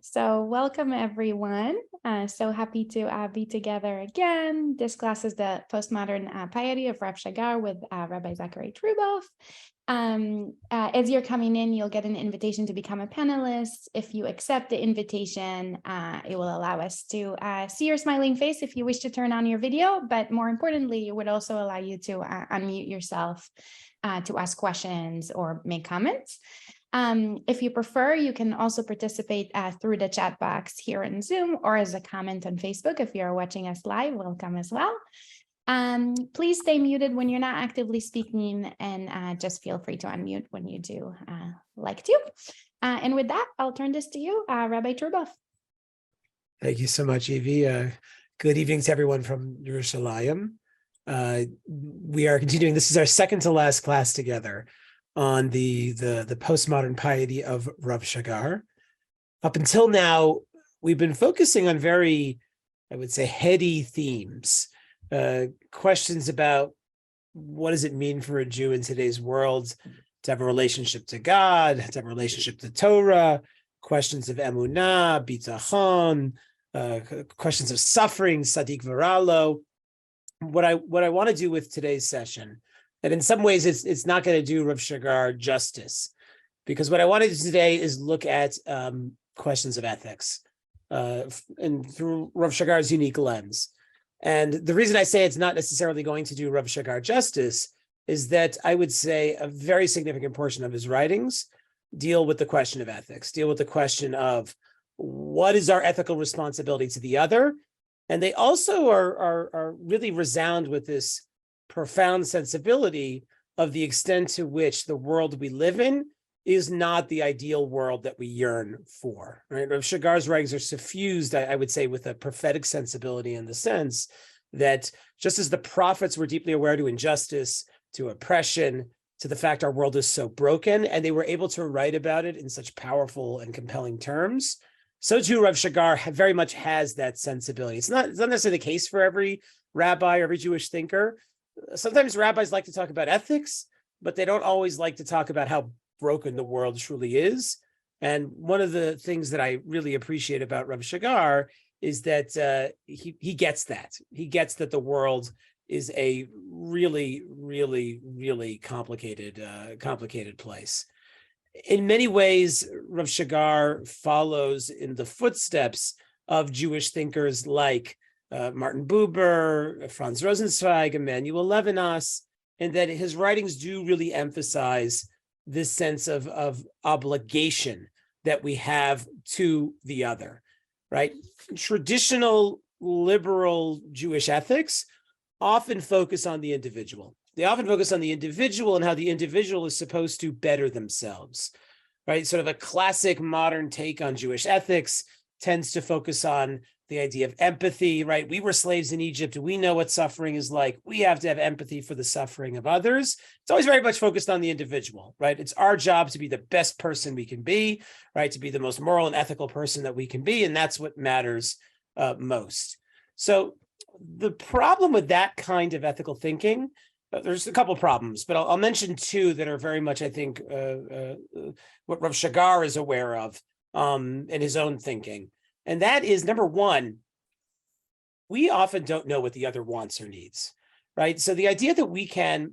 So welcome everyone. So happy to be together again. This class is the Postmodern Piety of Rav Shagar with Rabbi Zachary Truboff. As you're coming in, you'll get an invitation to become a panelist. If you accept the invitation, it will allow us to see your smiling face if you wish to turn on your video, but more importantly, it would also allow you to unmute yourself to ask questions or make comments. If you prefer, you can also participate through the chat box here in Zoom or as a comment on Facebook. If you're watching us live, welcome as well. Please stay muted when you're not actively speaking and just feel free to unmute when you do like to. And with that, I'll turn this to you, Rabbi Truboff. Thank you so much, Evie. Good evening to everyone from Yerushalayim. We are continuing. This is our second to last class together on the postmodern piety of Rav Shagar. Up until now, we've been focusing on very, I would say, heady themes, questions about what does it mean for a Jew in today's world to have a relationship to God, to have a relationship to Torah, questions of emunah, bitachon, questions of suffering, sadiq v'ralo. What I want to do with today's session, and in some ways, it's not going to do Rav Shagar justice, because what I want to do today is look at questions of ethics and through Rav Shagar's unique lens. And the reason I say it's not necessarily going to do Rav Shagar justice is that I would say a very significant portion of his writings deal with the question of ethics, deal with the question of what is our ethical responsibility to the other. And they also are really resound with this profound sensibility of the extent to which the world we live in is not the ideal world that we yearn for. Right? Rav Shagar's writings are suffused, I would say, with a prophetic sensibility in the sense that just as the prophets were deeply aware to injustice, to oppression, to the fact our world is so broken, and they were able to write about it in such powerful and compelling terms, so too Rav Shagar very much has that sensibility. It's not necessarily the case for every rabbi or every Jewish thinker. Sometimes rabbis like to talk about ethics, but they don't always like to talk about how broken the world truly is. And one of the things that I really appreciate about Rav Shagar is that he gets that. He gets that the world is a really, really, really complicated place. In many ways, Rav Shagar follows in the footsteps of Jewish thinkers like Martin Buber, Franz Rosenzweig, Emanuel Levinas, and that his writings do really emphasize this sense of obligation that we have to the other, right? Traditional liberal Jewish ethics often focus on the individual. They often focus on the individual and how the individual is supposed to better themselves, right? Sort of a classic modern take on Jewish ethics tends to focus on the idea of empathy, right? We were slaves in Egypt. We know what suffering is like. We have to have empathy for the suffering of others. It's always very much focused on the individual, right? It's our job to be the best person we can be, right? To be the most moral and ethical person that we can be. And that's what matters most. So the problem with that kind of ethical thinking, there's a couple of problems, but I'll mention two that are very much, I think, what Rav Shagar is aware of in his own thinking. And that is, number one, we often don't know what the other wants or needs, right? So the idea that we can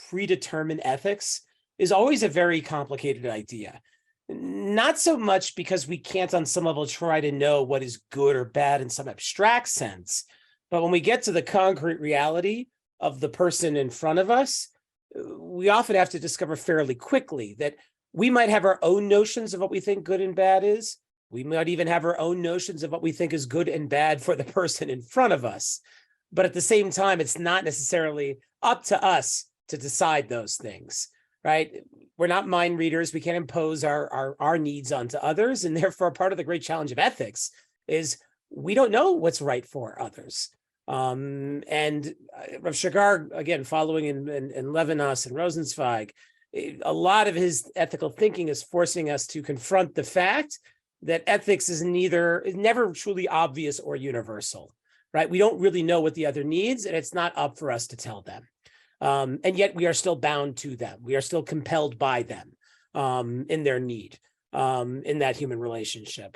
predetermine ethics is always a very complicated idea. Not so much because we can't on some level try to know what is good or bad in some abstract sense, but when we get to the concrete reality of the person in front of us, we often have to discover fairly quickly that we might have our own notions of what we think good and bad is. We might even have our own notions of what we think is good and bad for the person in front of us. But at the same time, it's not necessarily up to us to decide those things, right? We're not mind readers. We can't impose our needs onto others. And therefore, part of the great challenge of ethics is we don't know what's right for others. And Rav Shagar, again, following in Levinas and Rosenzweig, a lot of his ethical thinking is forcing us to confront the fact that ethics is never truly obvious or universal, right? We don't really know what the other needs, and it's not up for us to tell them. And yet we are still bound to them. We are still compelled by them in their need, in that human relationship.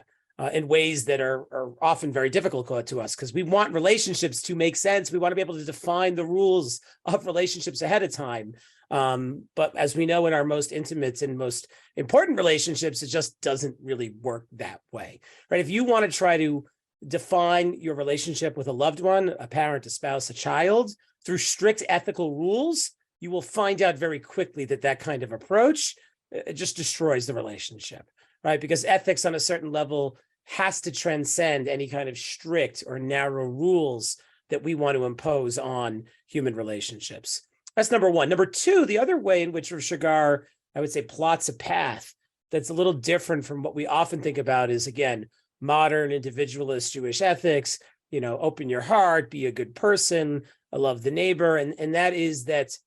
in ways that are often very difficult to us, because we want relationships to make sense. We want to be able to define the rules of relationships ahead of time. But as we know, in our most intimate and most important relationships, it just doesn't really work that way, right? If you want to try to define your relationship with a loved one, a parent, a spouse, a child, through strict ethical rules, you will find out very quickly that that kind of approach it just destroys the relationship, right? Because ethics on a certain level has to transcend any kind of strict or narrow rules that we want to impose on human relationships. That's number one. Number two, the other way in which Rav Shagar, I would say, plots a path that's a little different from what we often think about is, again, modern individualist Jewish ethics, open your heart, be a good person, love the neighbor, and that is that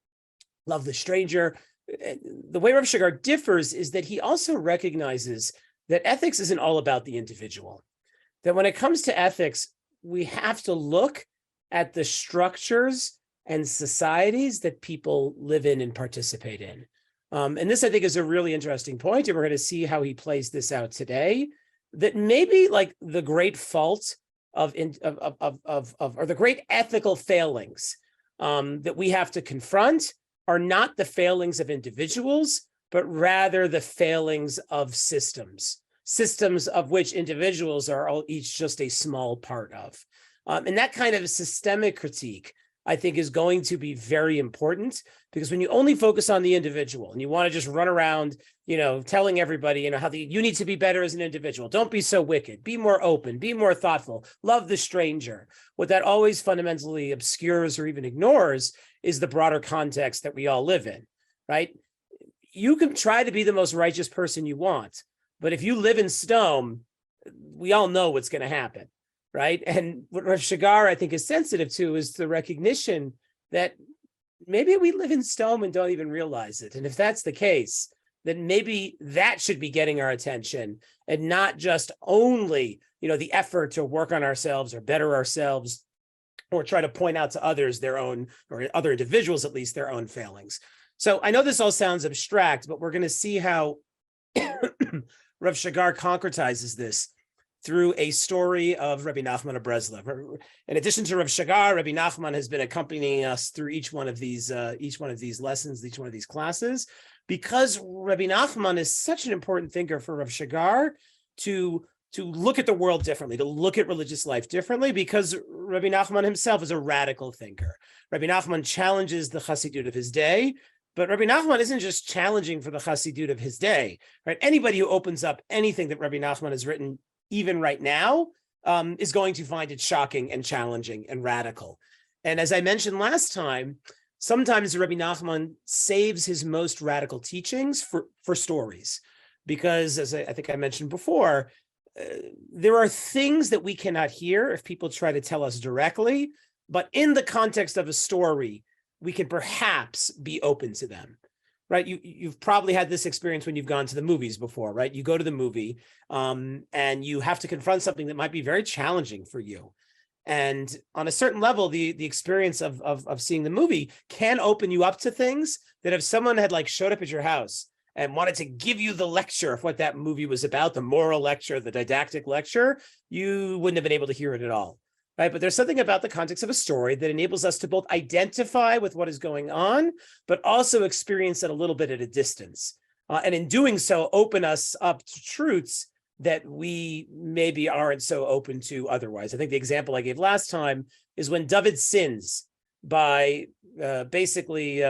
love the stranger. The way Rav Shagar differs is that he also recognizes that ethics isn't all about the individual. That when it comes to ethics, we have to look at the structures and societies that people live in and participate in. And this, I think, is a really interesting point, and we're going to see how he plays this out today. That maybe like the great fault or the great ethical failings that we have to confront are not the failings of individuals, but rather the failings of systems of which individuals are all each just a small part of. And that kind of systemic critique, I think, is going to be very important, because when you only focus on the individual and you want to just run around, telling everybody, how you need to be better as an individual. Don't be so wicked. Be more open. Be more thoughtful. Love the stranger. What that always fundamentally obscures or even ignores is the broader context that we all live in, right? You can try to be the most righteous person you want, but if you live in stone, we all know what's going to happen. Right. And what Rav Shagar, I think, is sensitive to is the recognition that maybe we live in stone and don't even realize it. And if that's the case, then maybe that should be getting our attention, and not just only, the effort to work on ourselves or better ourselves, or try to point out to others their own, or other individuals at least, their own failings. So I know this all sounds abstract, but we're going to see how Rav Shagar concretizes this through a story of Rabbi Nachman of Breslov. In addition to Rav Shagar, Rabbi Nachman has been accompanying us through each one of these lessons, each one of these classes, because Rabbi Nachman is such an important thinker for Rav Shagar to look at the world differently, to look at religious life differently, because Rabbi Nachman himself is a radical thinker. Rabbi Nachman challenges the Chassidut of his day, but Rabbi Nachman isn't just challenging for the Chassidut of his day, right? Anybody who opens up anything that Rabbi Nachman has written, even right now, is going to find it shocking and challenging and radical. And as I mentioned last time, sometimes Rabbi Nachman saves his most radical teachings for stories, because, as I think I mentioned before, there are things that we cannot hear if people try to tell us directly, but in the context of a story, we can perhaps be open to them. Right, you've probably had this experience when you've gone to the movies before, right? You go to the movie and you have to confront something that might be very challenging for you. And on a certain level, the experience of seeing the movie can open you up to things that if someone had showed up at your house and wanted to give you the lecture of what that movie was about, the moral lecture, the didactic lecture, you wouldn't have been able to hear it at all. Right, but there's something about the context of a story that enables us to both identify with what is going on, but also experience it a little bit at a distance. And in doing so, open us up to truths that we maybe aren't so open to otherwise. I think the example I gave last time is when David sins by basically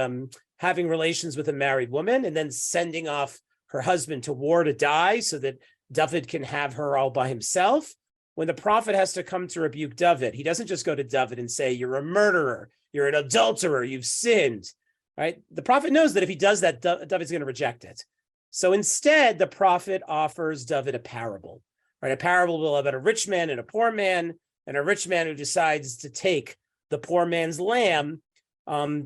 having relations with a married woman and then sending off her husband to war to die so that David can have her all by himself. When the prophet has to come to rebuke David, he doesn't just go to David and say, you're a murderer, you're an adulterer, you've sinned, right? The prophet knows that if he does that, David's going to reject it. So instead, the prophet offers David a parable, right? A parable about a rich man and a poor man, and a rich man who decides to take the poor man's lamb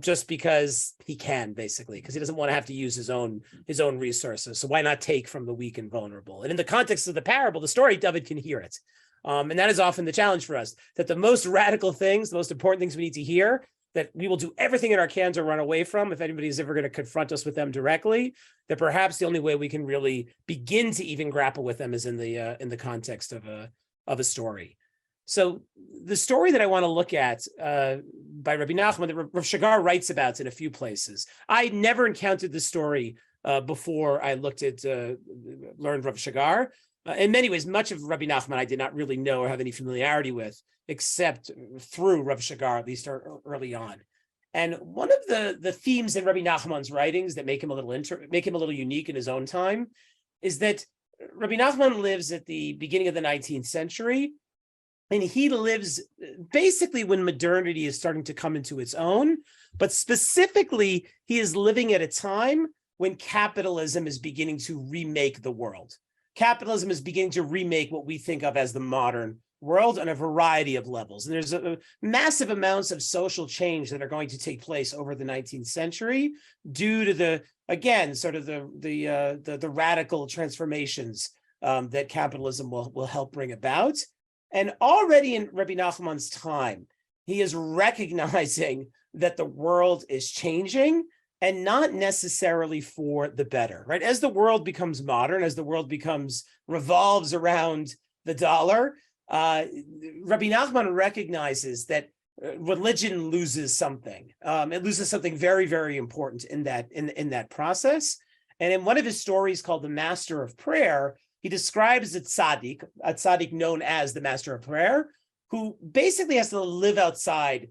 just because he can, basically, because he doesn't want to have to use his own resources. So why not take from the weak and vulnerable? And in the context of the parable, the story, David can hear it. And that is often the challenge for us, that the most radical things, the most important things we need to hear, that we will do everything in our can to run away from if anybody's ever going to confront us with them directly, that perhaps the only way we can really begin to even grapple with them is in the context of a story. So the story that I want to look at by Rabbi Nachman, that Rav Shagar writes about in a few places. I never encountered this story before I learned Rav Shagar. In many ways, much of Rabbi Nachman I did not really know or have any familiarity with, except through Rav Shagar, at least early on. And one of the themes in Rabbi Nachman's writings that make him a little unique in his own time is that Rabbi Nachman lives at the beginning of the 19th century, and he lives basically when modernity is starting to come into its own, but specifically, he is living at a time when capitalism is beginning to remake the world. Capitalism is beginning to remake what we think of as the modern world on a variety of levels. And there's massive amounts of social change that are going to take place over the 19th century due to the radical transformations that capitalism will help bring about. And already in Rabbi Nachman's time, he is recognizing that the world is changing and not necessarily for the better, right? As the world becomes modern, as the world revolves around the dollar, Rabbi Nachman recognizes that religion loses something. It loses something very, very important in that process. And in one of his stories called The Master of Prayer, he describes a tzaddik known as the Master of Prayer, who basically has to live outside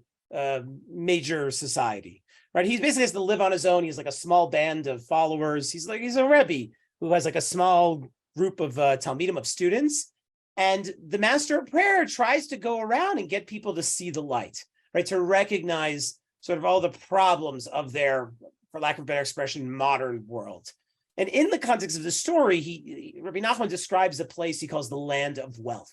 major society, right? He basically has to live on his own. He's like a small band of followers. He's a Rabbi who has like a small group of Talmidim, of students. And the Master of Prayer tries to go around and get people to see the light, right? To recognize sort of all the problems of their, for lack of a better expression, modern world. And in the context of the story, Rabbi Nachman describes a place he calls the land of wealth,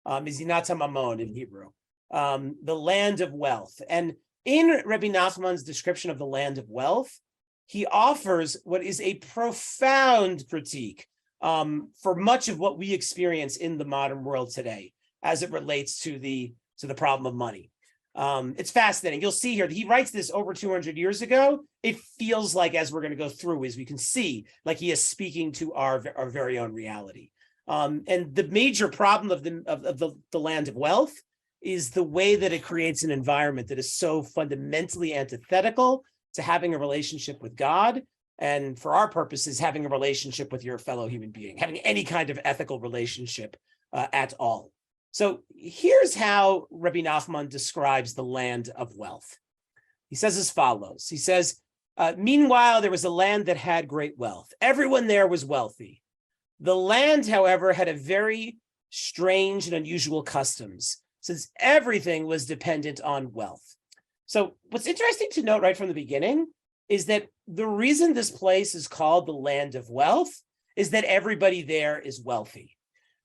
Mizinat Mamon in Hebrew, the land of wealth. And in Rabbi Nachman's description of the land of wealth, he offers what is a profound critique for much of what we experience in the modern world today, as it relates to the problem of money. It's fascinating. You'll see here that he writes this over 200 years ago. It feels like, as we're going to go through, as we can see, like he is speaking to our very own reality. And the major problem of the land of wealth is the way that it creates an environment that is so fundamentally antithetical to having a relationship with God, and for our purposes, having a relationship with your fellow human being, having any kind of ethical relationship at all. So here's how Rabbi Nachman describes the land of wealth. He says as follows. He says, meanwhile, there was a land that had great wealth. Everyone there was wealthy. The land, however, had a very strange and unusual customs, since everything was dependent on wealth. So what's interesting to note right from the beginning is that the reason this place is called the land of wealth is that everybody there is wealthy.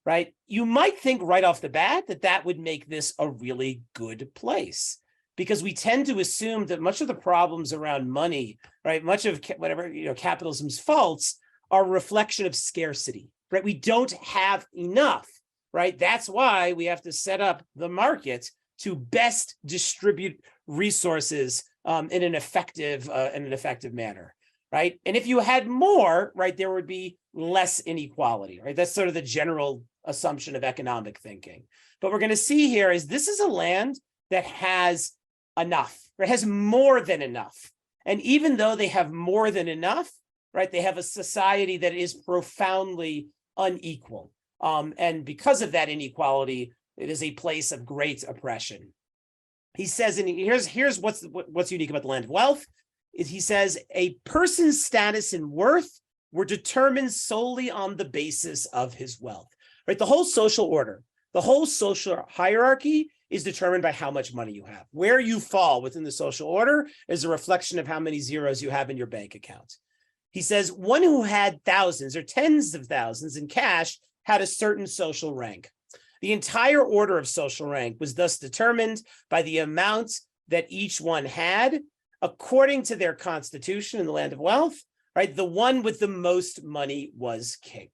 Right? You might think right off the bat that would make this a really good place, because we tend to assume that much of the problems around money, right, much of capitalism's faults are a reflection of scarcity, right? We don't have enough, right? That's why we have to set up the market to best distribute resources in an effective manner, right? And if you had more, right, there would be less inequality, right? That's sort of the general assumption of economic thinking. But we're going to see here is this is a land that has enough, or has more than enough. And even though they have more than enough, right, they have a society that is profoundly unequal. And because of that inequality, it is a place of great oppression. He says, and here's what's unique about the land of wealth, is he says a person's status and worth were determined solely on the basis of his wealth. Right, the whole social order, the whole social hierarchy is determined by how much money you have. Where you fall within the social order is a reflection of how many zeros you have in your bank account. He says one who had thousands or tens of thousands in cash had a certain social rank. The entire order of social rank was thus determined by the amount that each one had according to their constitution in the land of wealth. Right, the one with the most money was king.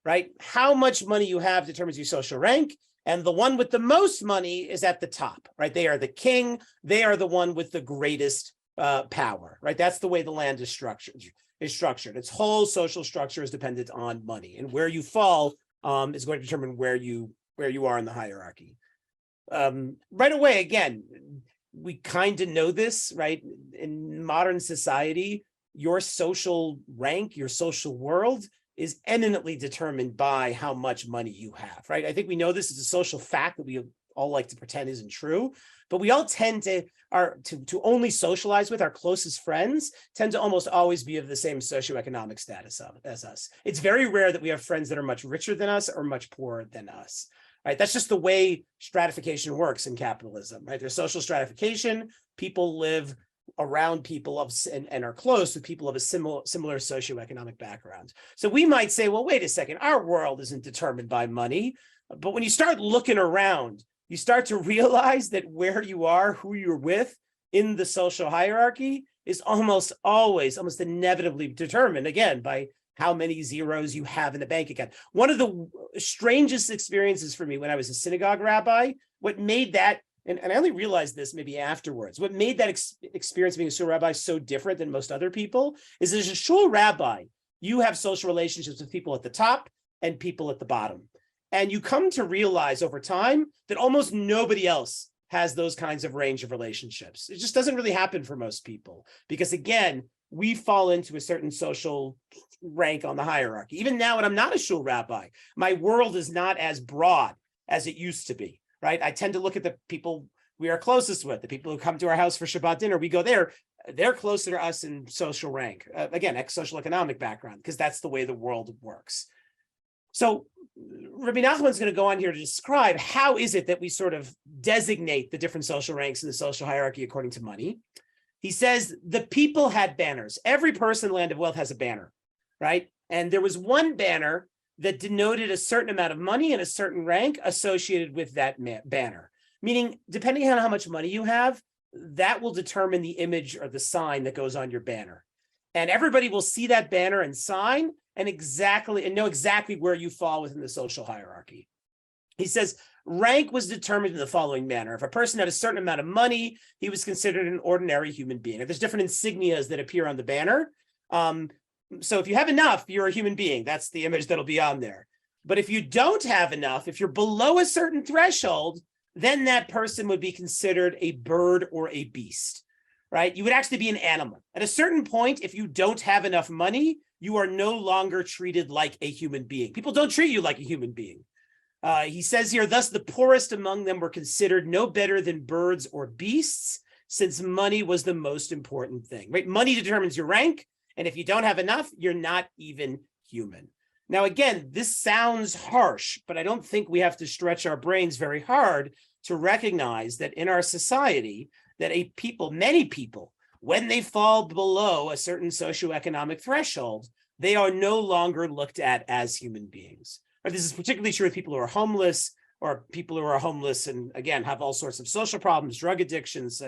Right? How much money you have determines your social rank, And the one with the most money is at the top, right? They are the king. They are the one with the greatest power, right? That's the way the land is structured. Its whole social structure is dependent on money, and where you fall is going to determine where you are in the hierarchy. Right away, again, we kind of know this, right? In modern society, your social rank, your social world is eminently determined by how much money you have, right? I think we know this is a social fact that we all like to pretend isn't true, but we all tend to only socialize with our closest friends, tend to almost always be of the same socioeconomic status as us. It's very rare that we have friends that are much richer than us or much poorer than us, right? That's just the way stratification works in capitalism, right? There's social stratification. People live around people and are close with people of a similar socioeconomic background. So we might say, well, wait a second, our world isn't determined by money. But when you start looking around, you start to realize that where you are, who you're with in the social hierarchy is almost inevitably determined, again, by how many zeros you have in the bank account. One of the strangest experiences for me when I was a synagogue rabbi, what made that, and I only realized this maybe afterwards, what made that experience being a shul rabbi so different than most other people is as a shul rabbi, you have social relationships with people at the top and people at the bottom. And you come to realize over time that almost nobody else has those kinds of range of relationships. It just doesn't really happen for most people because, again, we fall into a certain social rank on the hierarchy. Even now, when I'm not a shul rabbi, my world is not as broad as it used to be, right? I tend to look at the people we are closest with, the people who come to our house for Shabbat dinner. We go there. They're closer to us in social rank. Again, social economic background, because that's the way the world works. So Rabbi Nachman's going to go on here to describe how is it that we sort of designate the different social ranks in the social hierarchy according to money. He says the people had banners. Every person in the land of wealth has a banner, right? And there was one banner that denoted a certain amount of money and a certain rank associated with that banner. Meaning, depending on how much money you have, that will determine the image or the sign that goes on your banner. And everybody will see that banner and sign and know exactly where you fall within the social hierarchy. He says, rank was determined in the following manner. If a person had a certain amount of money, he was considered an ordinary human being. There's different insignias that appear on the banner. So if you have enough, you're a human being. That's the image that'll be on there. But if you don't have enough, if you're below a certain threshold, then that person would be considered a bird or a beast, right? You would actually be an animal. At a certain point, if you don't have enough money, you are no longer treated like a human being. People don't treat you like a human being. He says here, thus the poorest among them were considered no better than birds or beasts, since money was the most important thing, right? Money determines your rank, and if you don't have enough, you're not even human. Now, again, this sounds harsh, but I don't think we have to stretch our brains very hard to recognize that in our society, that many people, when they fall below a certain socioeconomic threshold, they are no longer looked at as human beings. This is particularly true with people who are homeless, or people who are homeless and, again, have all sorts of social problems, drug addictions,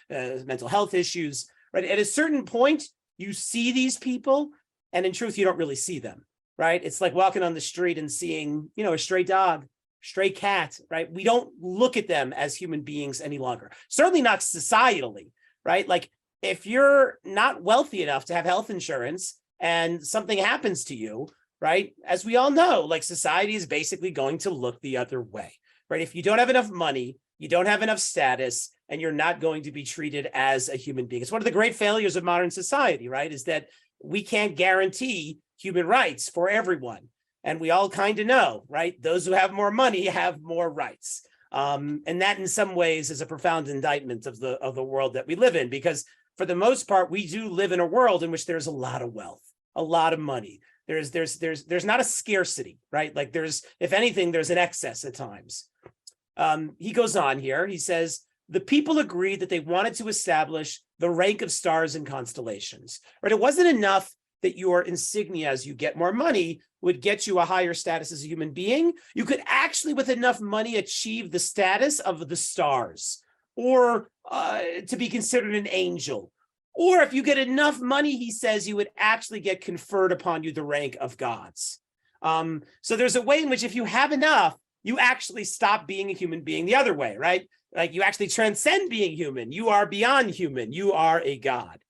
mental health issues. Right? At a certain point, you see these people, and in truth, you don't really see them. Right? It's like walking on the street and seeing, a stray dog, stray cat. Right? We don't look at them as human beings any longer. Certainly not societally. Right? Like, if you're not wealthy enough to have health insurance and something happens to you, right? As we all know, like, society is basically going to look the other way, right? If you don't have enough money, you don't have enough status, and you're not going to be treated as a human being. It's one of the great failures of modern society, right? Is that we can't guarantee human rights for everyone. And we all kind of know, right? Those who have more money have more rights. And that in some ways is a profound indictment of the world that we live in, because for the most part, we do live in a world in which there's a lot of wealth, a lot of money. There's not a scarcity, right? Like, if anything, there's an excess at times. He goes on here. He says, the people agreed that they wanted to establish the rank of stars and constellations, right? It wasn't enough that your insignia as you get more money would get you a higher status as a human being. You could actually, with enough money, achieve the status of the stars, or to be considered an angel. Or if you get enough money, he says, you would actually get conferred upon you the rank of gods. So there's a way in which if you have enough, you actually stop being a human being the other way, right? Like you actually transcend being human. You are beyond human. You are a god.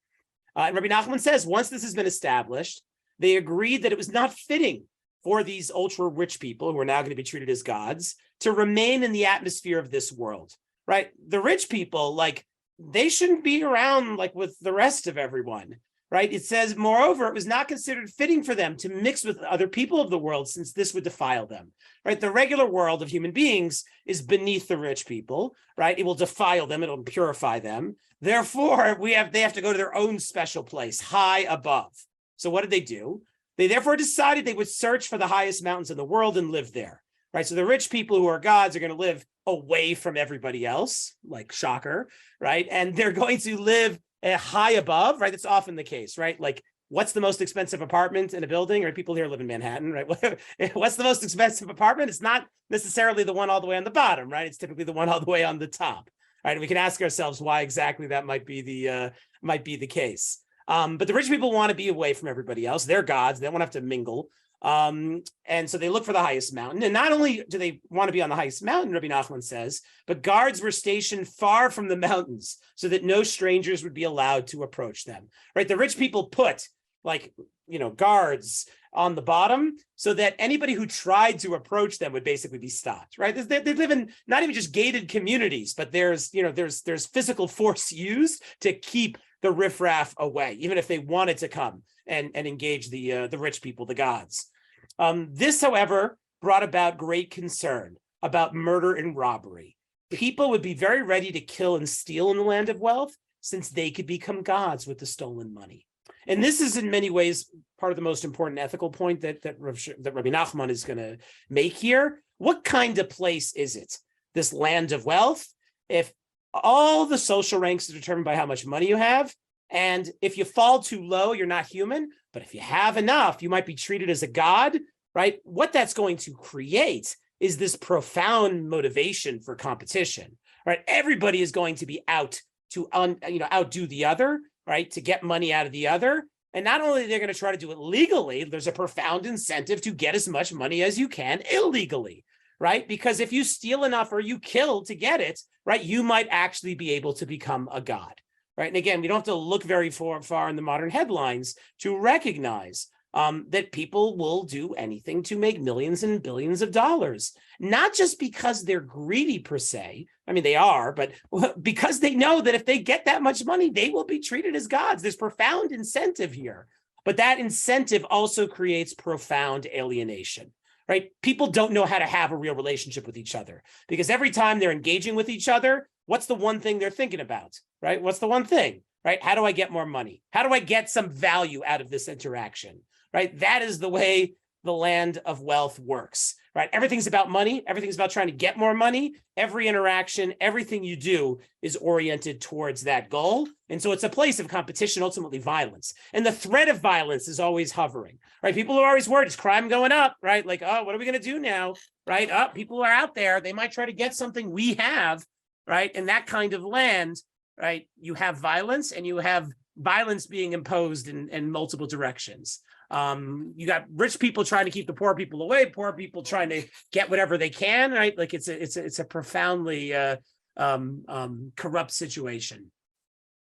And Rabbi Nachman says, once this has been established, they agreed that it was not fitting for these ultra rich people who are now going to be treated as gods to remain in the atmosphere of this world, right? The rich people, like, they shouldn't be around like with the rest of everyone, right? It says, moreover, it was not considered fitting for them to mix with other people of the world, since this would defile them, right? The regular world of human beings is beneath the rich people, right? It will defile them. It'll purify them. Therefore, they have to go to their own special place, high above. So what did they do? They therefore decided they would search for the highest mountains in the world and live there, right? So the rich people who are gods are going to live away from everybody else, like shocker, right? And they're going to live high above, right? That's often the case, right? Like, what's the most expensive apartment in a building? Right? People here live in Manhattan, right? What's the most expensive apartment? It's not necessarily the one all the way on the bottom, right? It's typically the one all the way on the top, right? And we can ask ourselves why exactly that might be the case. But the rich people want to be away from everybody else. They're gods. They don't want to have to mingle. And so they look for the highest mountain. And not only do they want to be on the highest mountain, Rabbi Nachman says, but guards were stationed far from the mountains so that no strangers would be allowed to approach them, right? The rich people put guards on the bottom so that anybody who tried to approach them would basically be stopped, right? They live in not even just gated communities, but there's physical force used to keep the riffraff away, even if they wanted to come and engage the rich people, the gods. This, however, brought about great concern about murder and robbery. People would be very ready to kill and steal in the land of wealth, since they could become gods with the stolen money. And this is in many ways part of the most important ethical point that Rabbi Nachman is going to make here. What kind of place is it, this land of wealth, if all the social ranks are determined by how much money you have? And if you fall too low, you're not human. But if you have enough, you might be treated as a god, right? What that's going to create is this profound motivation for competition, right? Everybody is going to be out to outdo the other, right? To get money out of the other. And not only they're going to try to do it legally, there's a profound incentive to get as much money as you can illegally, right? Because if you steal enough or you kill to get it, right, you might actually be able to become a god. Right. And again, we don't have to look very far in the modern headlines to recognize that people will do anything to make millions and billions of dollars, not just because they're greedy per se. I mean, they are, but because they know that if they get that much money, they will be treated as gods. There's profound incentive here. But that incentive also creates profound alienation. Right? People don't know how to have a real relationship with each other, because every time they're engaging with each other, what's the one thing they're thinking about, right? What's the one thing, right? How do I get more money? How do I get some value out of this interaction, right? That is the way the land of wealth works, right? Everything's about money. Everything's about trying to get more money. Every interaction, everything you do is oriented towards that goal. And so it's a place of competition, ultimately violence. And the threat of violence is always hovering, right? People are always worried, is crime going up, right? Like, oh, what are we going to do now, right? Oh, people are out there. They might try to get something we have, right? In that kind of land, right? You have violence, and you have violence being imposed in multiple directions. You got rich people trying to keep the poor people away, poor people trying to get whatever they can, right? Like it's a profoundly corrupt situation.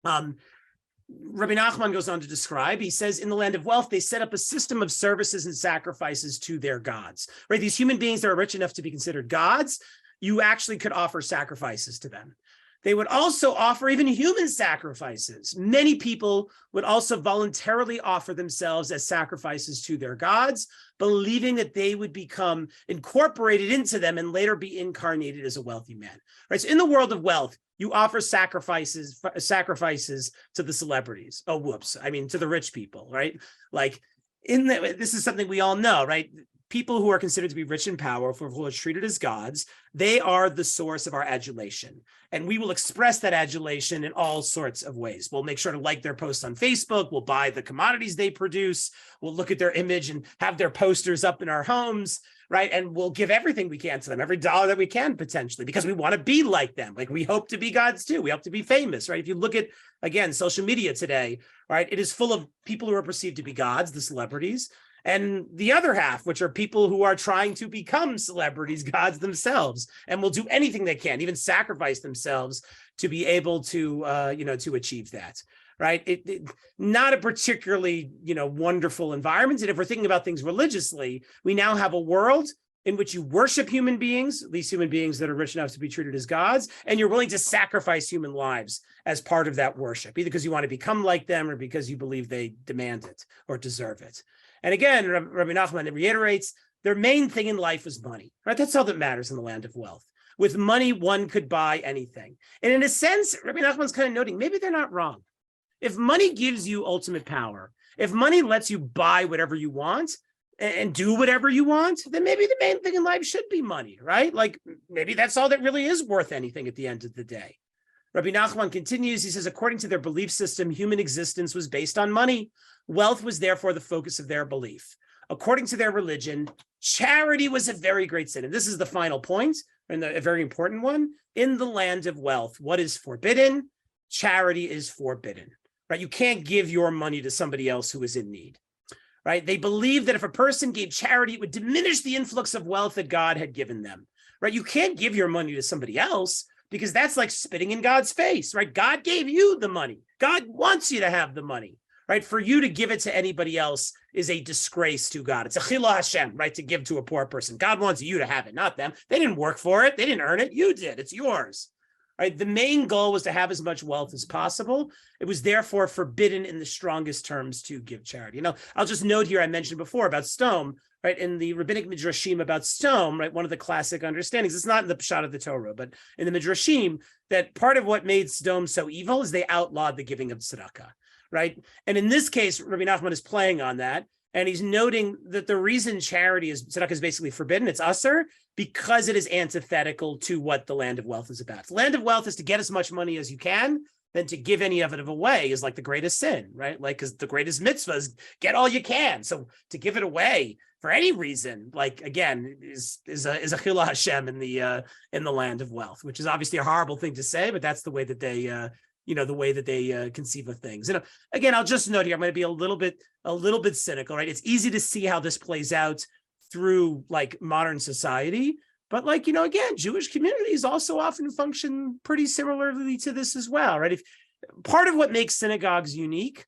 Rabbi Nachman goes on to describe, he says, in the land of wealth, they set up a system of services and sacrifices to their gods, right? These human beings that are rich enough to be considered gods, you actually could offer sacrifices to them. They would also offer even human sacrifices. Many people would also voluntarily offer themselves as sacrifices to their gods, believing that they would become incorporated into them and later be incarnated as a wealthy man. Right? So in the world of wealth, you offer sacrifices to the celebrities. Oh, whoops. I mean, to the rich people, right? Like this is something we all know, right? People who are considered to be rich and powerful, who are treated as gods, they are the source of our adulation. And we will express that adulation in all sorts of ways. We'll make sure to like their posts on Facebook. We'll buy the commodities they produce. We'll look at their image and have their posters up in our homes, right? And we'll give everything we can to them, every dollar that we can potentially, because we want to be like them. Like we hope to be gods too. We hope to be famous, right? If you look at, again, social media today, right, it is full of people who are perceived to be gods, the celebrities, And the other half, which are people who are trying to become celebrities, gods themselves, and will do anything they can, even sacrifice themselves to be able to, to achieve that, right? Not a particularly, wonderful environment. And if we're thinking about things religiously, we now have a world in which you worship human beings, at least human beings that are rich enough to be treated as gods, and you're willing to sacrifice human lives as part of that worship, either because you want to become like them or because you believe they demand it or deserve it. And again, Rabbi Nachman reiterates, their main thing in life is money, right? That's all that matters in the land of wealth. With money, one could buy anything. And in a sense, Rabbi Nachman's kind of noting, maybe they're not wrong. If money gives you ultimate power, if money lets you buy whatever you want and do whatever you want, then maybe the main thing in life should be money, right? Like maybe that's all that really is worth anything at the end of the day. Rabbi Nachman continues, he says, according to their belief system, human existence was based on money. Wealth was therefore the focus of their belief. According to their religion, charity was a very great sin. And this is the final point, and a very important one. In the land of wealth, what is forbidden? Charity is forbidden, right? You can't give your money to somebody else who is in need, right? They believe that if a person gave charity, it would diminish the influx of wealth that God had given them, right? You can't give your money to somebody else because that's like spitting in God's face, right? God gave you the money. God wants you to have the money, right? For you to give it to anybody else is a disgrace to God. It's a chila Hashem, right? To give to a poor person. God wants you to have it, not them. They didn't work for it. They didn't earn it. You did. It's yours, right? The main goal was to have as much wealth as possible. It was therefore forbidden in the strongest terms to give charity. I'll just note here, I mentioned before about Stom, right? In the rabbinic midrashim about Stom, right? One of the classic understandings, it's not in the Pshat of the Torah, but in the midrashim, that part of what made Stom so evil is they outlawed the giving of tzedakah, right? And in this case, Rabbi Nachman is playing on that. And he's noting that the reason tzedakah is basically forbidden, it's usur, because it is antithetical to what the land of wealth is about. The land of wealth is to get as much money as you can, then to give any of it away is like the greatest sin, right? Like, because the greatest mitzvah is get all you can. So to give it away for any reason, like again, is a chila Hashem in the land of wealth, which is obviously a horrible thing to say, but that's the way that they the way that they conceive of things. And again, I'll just note here, I'm going to be a little bit cynical, right? It's easy to see how this plays out through like modern society, but like, again, Jewish communities also often function pretty similarly to this as well, right? If part of what makes synagogues unique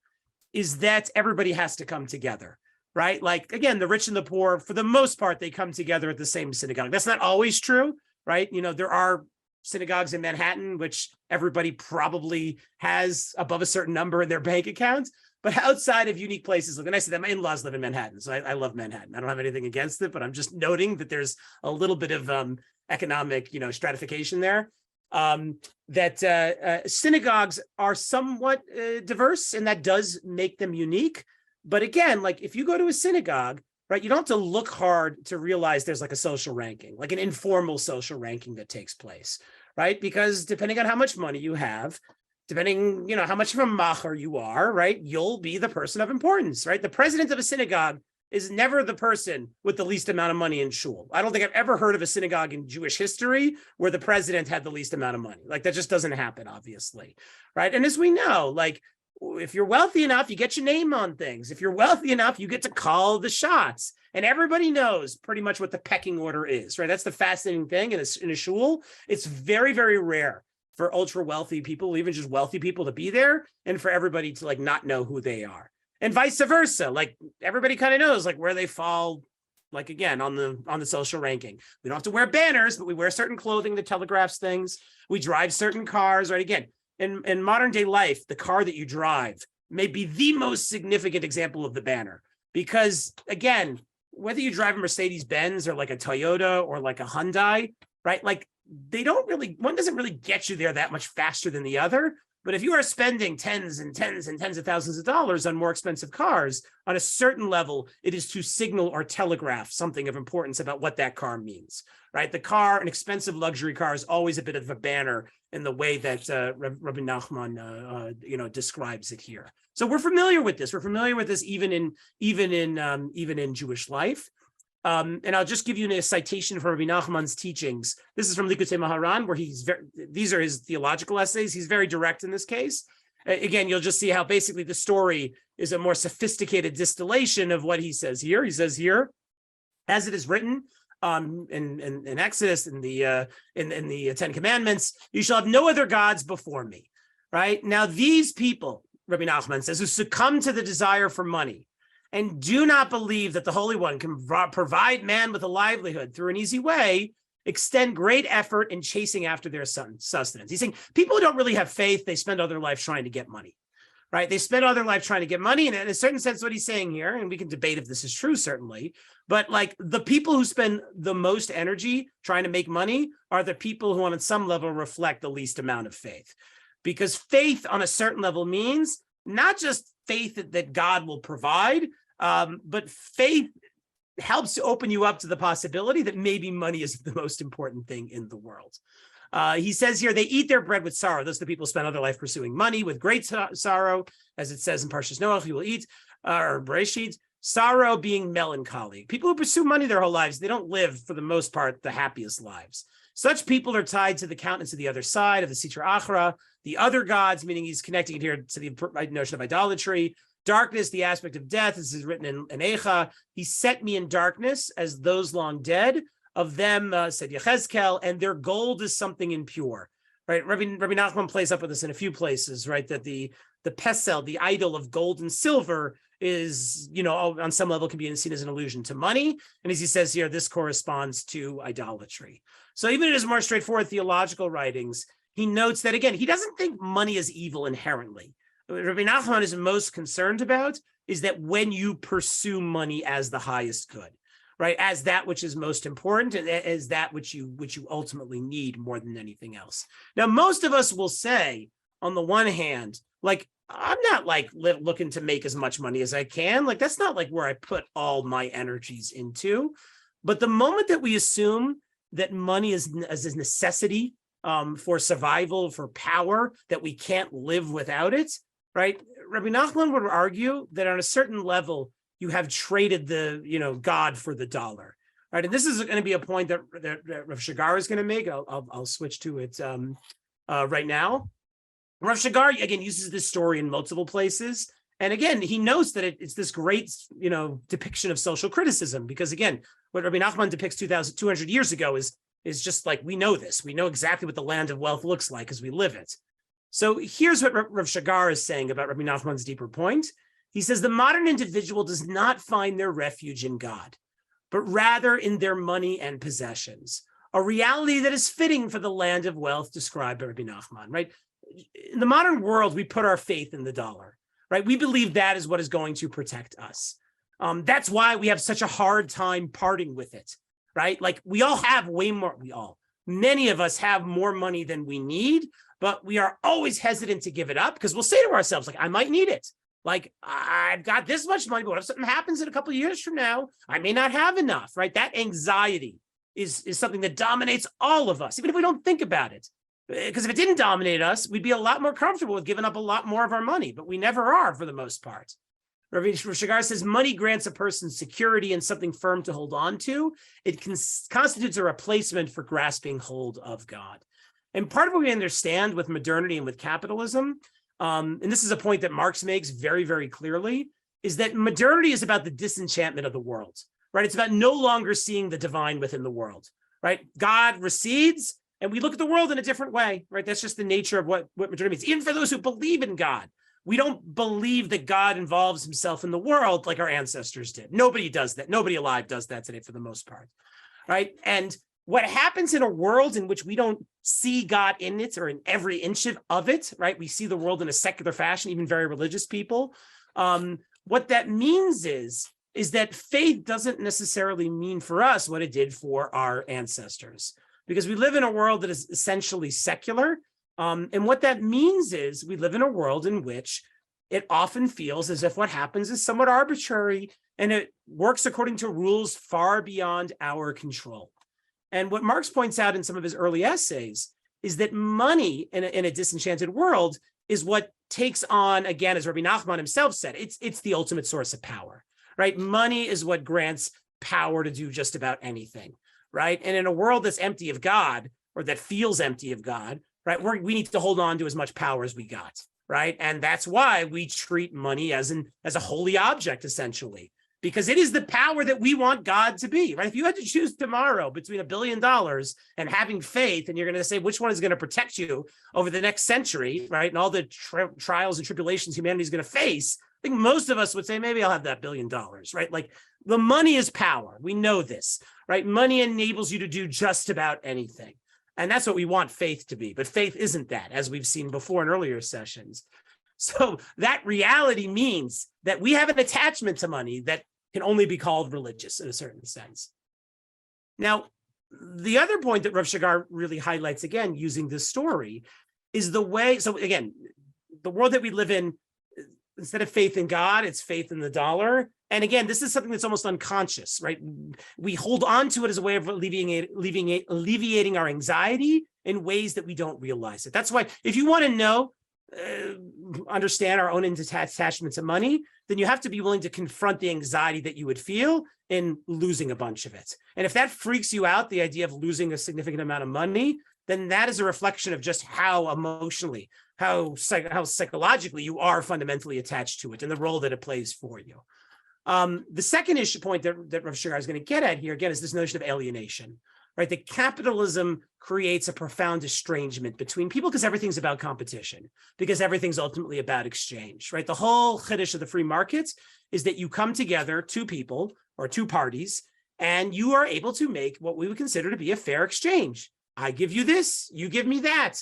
is that everybody has to come together, right? Like, again, the rich and the poor, for the most part, they come together at the same synagogue. That's not always true, right? There are synagogues in Manhattan, which everybody probably has above a certain number in their bank accounts. But outside of unique places, like, and I said that my in-laws live in Manhattan, so I love Manhattan. I don't have anything against it, but I'm just noting that there's a little bit of economic, stratification there. That synagogues are somewhat diverse, and that does make them unique. But again, like if you go to a synagogue, right, you don't have to look hard to realize there's like a social ranking, like an informal social ranking that takes place, right? Because depending on how much money you have, depending, how much of a macher you are, right, you'll be the person of importance, right? The president of a synagogue is never the person with the least amount of money in shul. I don't think I've ever heard of a synagogue in Jewish history where the president had the least amount of money. Like that just doesn't happen, obviously, right? And as we know, like if you're wealthy enough, you get your name on things. If you're wealthy enough, you get to call the shots. And everybody knows pretty much what the pecking order is, right? That's the fascinating thing in a shul. It's very, very rare for ultra wealthy people, even just wealthy people, to be there, and for everybody to like not know who they are. And vice versa. Like everybody kind of knows like where they fall, like again, on the social ranking. We don't have to wear banners, but we wear certain clothing that telegraphs things. We drive certain cars, right? Again, in modern day life, the car that you drive may be the most significant example of the banner. Because again, whether you drive a Mercedes-Benz or like a Toyota or like a Hyundai, right? Like one doesn't really get you there that much faster than the other. But if you are spending tens and tens and tens of thousands of dollars on more expensive cars, on a certain level, it is to signal or telegraph something of importance about what that car means, right? The car, an expensive luxury car, is always a bit of a banner in the way that Rabbi Nachman, describes it here. So we're familiar with this. We're familiar with this even in Jewish life. And I'll just give you a citation from Rabbi Nachman's teachings. This is from Likutei Maharan, where these are his theological essays. He's very direct in this case. Again, you'll just see how basically the story is a more sophisticated distillation of what he says here. He says here, as it is written in Exodus, in the Ten Commandments, you shall have no other gods before me. Right now, these people, Rabbi Nachman says, who succumb to the desire for money and do not believe that the Holy One can provide man with a livelihood through an easy way, extend great effort in chasing after their sustenance. He's saying people who don't really have faith, they spend all their life trying to get money, right? They spend all their life trying to get money. And in a certain sense, what he's saying here, and we can debate if this is true, certainly, but like the people who spend the most energy trying to make money are the people who on some level reflect the least amount of faith. Because faith on a certain level means not just faith that God will provide, but faith helps to open you up to the possibility that maybe money is the most important thing in the world. He says here, they eat their bread with sorrow. Those are the people who spend all their life pursuing money with great sorrow, as it says in Parshas Noach, you will eat, or Bereshit, sorrow being melancholy. People who pursue money their whole lives, they don't live, for the most part, the happiest lives. Such people are tied to the countenance of the other side, of the Sitra Achra, the other gods, meaning he's connecting it here to the notion of idolatry. Darkness, the aspect of death, this is written in Eicha. He set me in darkness as those long dead. Of them, said Yechezkel, and their gold is something impure. Right? Rabbi Nachman plays up with this in a few places, right? That the pesel, the idol of gold and silver, is, on some level can be seen as an allusion to money. And as he says here, this corresponds to idolatry. So even in his more straightforward theological writings, he notes that, again, he doesn't think money is evil inherently. What Rabbi Nachman is most concerned about is that when you pursue money as the highest good, right, as that which is most important, and as that which you ultimately need more than anything else. Now, most of us will say, on the one hand, like, I'm not like looking to make as much money as I can. Like, that's not like where I put all my energies into. But the moment that we assume that money is as a necessity for survival, for power, that we can't live without it, right? Rabbi Nachman would argue that on a certain level, you have traded the, God for the dollar, right? And this is going to be a point that Rav Shagar is going to make. I'll switch to it right now. Rav Shagar, again, uses this story in multiple places. And again, he notes that it's this great, depiction of social criticism, because again, what Rabbi Nachman depicts 2,200 years ago is just like, we know this. We know exactly what the land of wealth looks like as we live it. So here's what Rav Shagar is saying about Rabbi Nachman's deeper point. He says, the modern individual does not find their refuge in God, but rather in their money and possessions, a reality that is fitting for the land of wealth described by Rabbi Nachman, right? In the modern world, we put our faith in the dollar, right? We believe that is what is going to protect us. That's why we have such a hard time parting with it, right? Like we all have many of us have more money than we need, but we are always hesitant to give it up because we'll say to ourselves, like, I might need it. Like, I've got this much money, but what if something happens in a couple of years from now? I may not have enough, right? That anxiety is something that dominates all of us, even if we don't think about it. Because if it didn't dominate us, we'd be a lot more comfortable with giving up a lot more of our money, but we never are for the most part. Rav Shagar says, money grants a person security and something firm to hold on to. It constitutes a replacement for grasping hold of God. And part of what we understand with modernity and with capitalism, and this is a point that Marx makes very, very clearly, is that modernity is about the disenchantment of the world, right? It's about no longer seeing the divine within the world, right? God recedes, and we look at the world in a different way, right? That's just the nature of what modernity means. Even for those who believe in God, we don't believe that God involves himself in the world like our ancestors did. Nobody does that. Nobody alive does that today for the most part, right? And what happens in a world in which we don't see God in it or in every inch of it, right? We see the world in a secular fashion, even very religious people. What that means is that faith doesn't necessarily mean for us what it did for our ancestors, because we live in a world that is essentially secular. And what that means is we live in a world in which it often feels as if what happens is somewhat arbitrary and it works according to rules far beyond our control. And what Marx points out in some of his early essays is that money in a disenchanted world is what takes on, again, as Rabbi Nachman himself said, it's the ultimate source of power, right? Money is what grants power to do just about anything, right? And in a world that's empty of God, or that feels empty of God, right, we need to hold on to as much power as we got, right? And that's why we treat money as a holy object, essentially, because it is the power that we want God to be, right? If you had to choose tomorrow between $1 billion and having faith, and you're going to say which one is going to protect you over the next century, right? And all the trials and tribulations humanity is going to face, I think most of us would say, maybe I'll have that $1 billion, right? Like, the money is power. We know this, right? Money enables you to do just about anything. And that's what we want faith to be. But faith isn't that, as we've seen before in earlier sessions. So that reality means that we have an attachment to money that can only be called religious in a certain sense. Now, the other point that Rav Shagar really highlights, again, using this story, is the way, so again, the world that we live in, instead of faith in God, it's faith in the dollar. And again, this is something that's almost unconscious, right? We hold on to it as a way of alleviating our anxiety in ways that we don't realize it. That's why, if you want to know, understand our own attachment to money, then you have to be willing to confront the anxiety that you would feel in losing a bunch of it. And if that freaks you out, the idea of losing a significant amount of money, then that is a reflection of just how emotionally, how psychologically you are fundamentally attached to it and the role that it plays for you. The second issue point that Rav Shagar is going to get at here, again, is this notion of alienation, right? That capitalism creates a profound estrangement between people because everything's about competition, because everything's ultimately about exchange, right? The whole chiddush of the free market is that you come together, two people or two parties, and you are able to make what we would consider to be a fair exchange. I give you this, you give me that.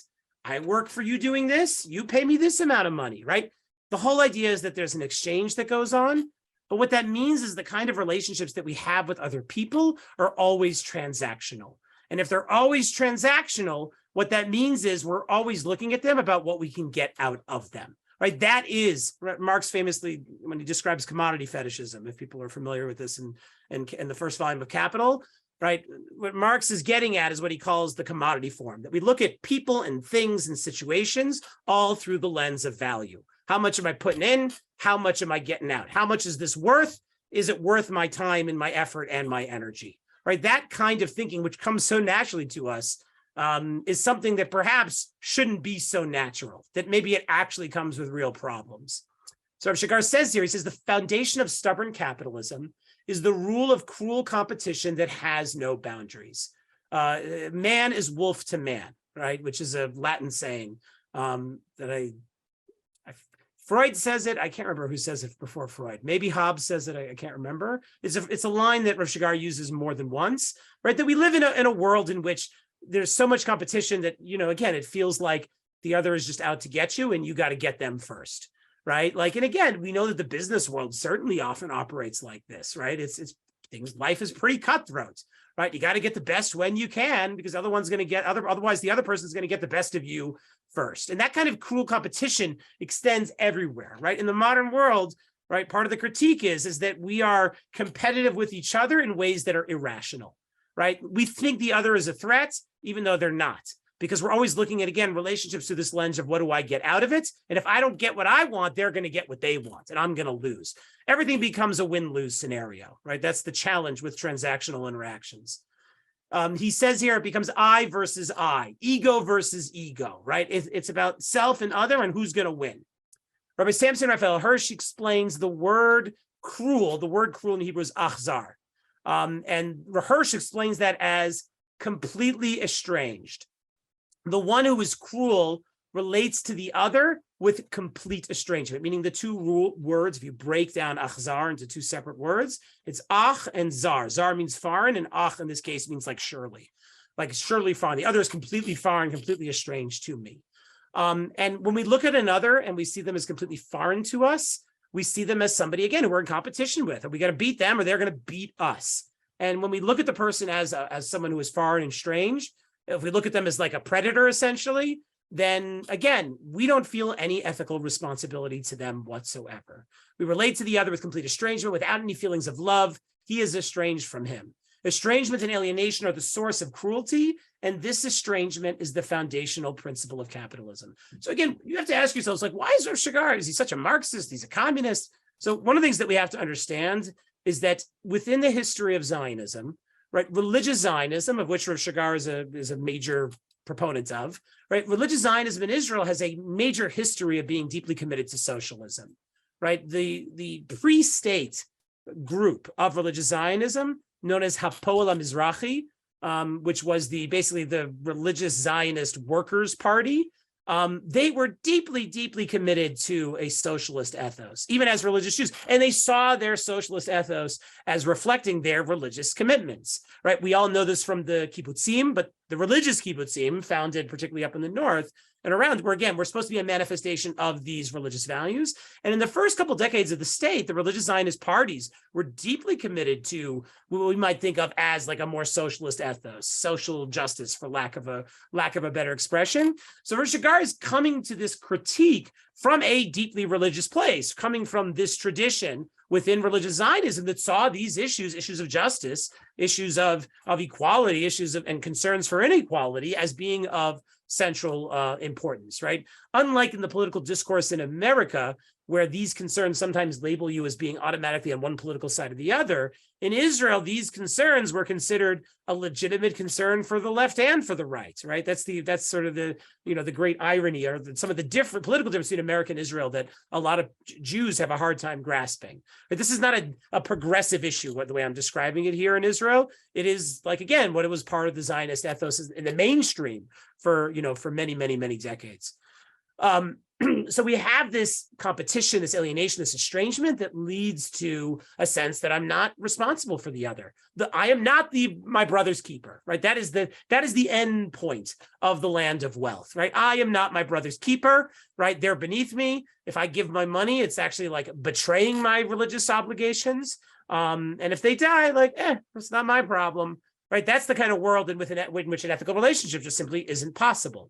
I work for you doing this, you pay me this amount of money, right? The whole idea is that there's an exchange that goes on. But what that means is the kind of relationships that we have with other people are always transactional. And if they're always transactional, what that means is we're always looking at them about what we can get out of them, right? That is Marx famously, when he describes commodity fetishism, if people are familiar with this in the first volume of Capital, right? What Marx is getting at is what he calls the commodity form, that we look at people and things and situations all through the lens of value. How much am I putting in? How much am I getting out? How much is this worth? Is it worth my time and my effort and my energy? Right? That kind of thinking, which comes so naturally to us, is something that perhaps shouldn't be so natural, that maybe it actually comes with real problems. So Rav Shagar says here, he says, the foundation of stubborn capitalism is the rule of cruel competition that has no boundaries. Man is wolf to man, right? Which is a Latin saying that Freud says it. I can't remember who says it before Freud. Maybe Hobbes says it. I can't remember. It's a line that Rav Shagar uses more than once, right? That we live in a world in which there's so much competition that, again, it feels like the other is just out to get you and you got to get them first, right? Like, and again, we know that the business world certainly often operates like this, right? Life is pretty cutthroat, right? You got to get the best when you can, because otherwise the other person's going to get the best of you first. And that kind of cruel competition extends everywhere, right? In the modern world, right, part of the critique is that we are competitive with each other in ways that are irrational, right? We think the other is a threat, even though they're not, because we're always looking at, again, relationships through this lens of what do I get out of it? And if I don't get what I want, they're going to get what they want, and I'm going to lose. Everything becomes a win-lose scenario, right? That's the challenge with transactional interactions. He says here it becomes I versus I, ego versus ego, right? It's about self and other and who's going to win. Rabbi Samson Raphael Hirsch explains the word cruel. The word cruel in Hebrew is achzar. And Hirsch explains that as completely estranged. The one who is cruel relates to the other with complete estrangement, meaning the two words, if you break down achzar into two separate words, it's ach and zar. Zar means foreign, and ach in this case means like surely foreign. The other is completely foreign, completely estranged to me. And when we look at another and we see them as completely foreign to us, we see them as somebody, again, who we're in competition with, and we got to beat them or they're going to beat us. And when we look at the person as someone who is foreign and strange, if we look at them as like a predator, essentially, then again, we don't feel any ethical responsibility to them whatsoever. We relate to the other with complete estrangement without any feelings of love. He is estranged from him. Estrangement and alienation are the source of cruelty, and this estrangement is the foundational principle of capitalism. So again, you have to ask yourselves, like, why is Rav Shagar? Is he such a Marxist? He's a communist? So one of the things that we have to understand is that within the history of Zionism, right, religious Zionism, of which Rav Shagar is a major proponent of, right? Religious Zionism in Israel has a major history of being deeply committed to socialism, right? The pre-state group of religious Zionism, known as Hapoel HaMizrachi, which was basically the religious Zionist Workers' Party, they were deeply, deeply committed to a socialist ethos, even as religious Jews. And they saw their socialist ethos as reflecting their religious commitments, right? We all know this from the kibbutzim, but the religious kibbutzim, founded particularly up in the north and around, where again, we're supposed to be a manifestation of these religious values. And in the first couple decades of the state, the religious Zionist parties were deeply committed to what we might think of as like a more socialist ethos, social justice, for lack of a better expression. So Rav Shagar is coming to this critique from a deeply religious place, coming from this tradition within religious Zionism that saw these issues of justice, issues of equality, and concerns for inequality as being of central importance, right? Unlike in the political discourse in America, where these concerns sometimes label you as being automatically on one political side or the other, in Israel, these concerns were considered a legitimate concern for the left and for the right, right? That's sort of the great irony, or some of the different political differences between America and Israel that a lot of Jews have a hard time grasping. But this is not a progressive issue, the way I'm describing it here in Israel. It is, like, again, what it was part of the Zionist ethos in the mainstream for many, many, many decades. So we have this competition, this alienation, this estrangement that leads to a sense that I'm not responsible for the other. I am not my brother's keeper, right? That is the end point of the land of wealth, right? I am not my brother's keeper, right? They're beneath me. If I give my money, it's actually like betraying my religious obligations. And if they die, it's not my problem, right? That's the kind of world in which an ethical relationship just simply isn't possible.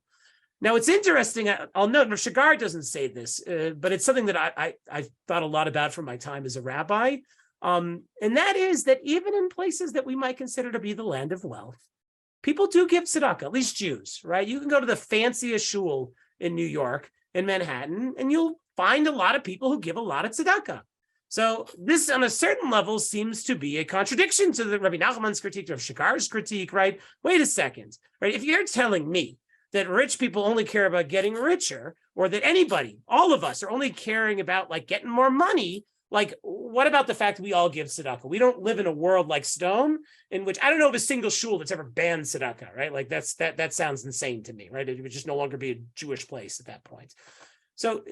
Now, it's interesting, I'll note, Rav Shagar doesn't say this, but it's something that I've thought a lot about from my time as a rabbi, and that is that even in places that we might consider to be the land of wealth, people do give tzedakah, at least Jews, right? You can go to the fanciest shul in New York, in Manhattan, and you'll find a lot of people who give a lot of tzedakah. So this, on a certain level, seems to be a contradiction to the Rabbi Nachman's critique, Rav Shagar's critique, right? Wait a second, right? If you're telling me that rich people only care about getting richer, or that anybody, all of us, are only caring about getting more money, what about the fact that we all give tzedakah? We don't live in a world like Stone, in which I don't know of a single shul that's ever banned tzedakah, right? That sounds insane to me, right? It would just no longer be a Jewish place at that point. So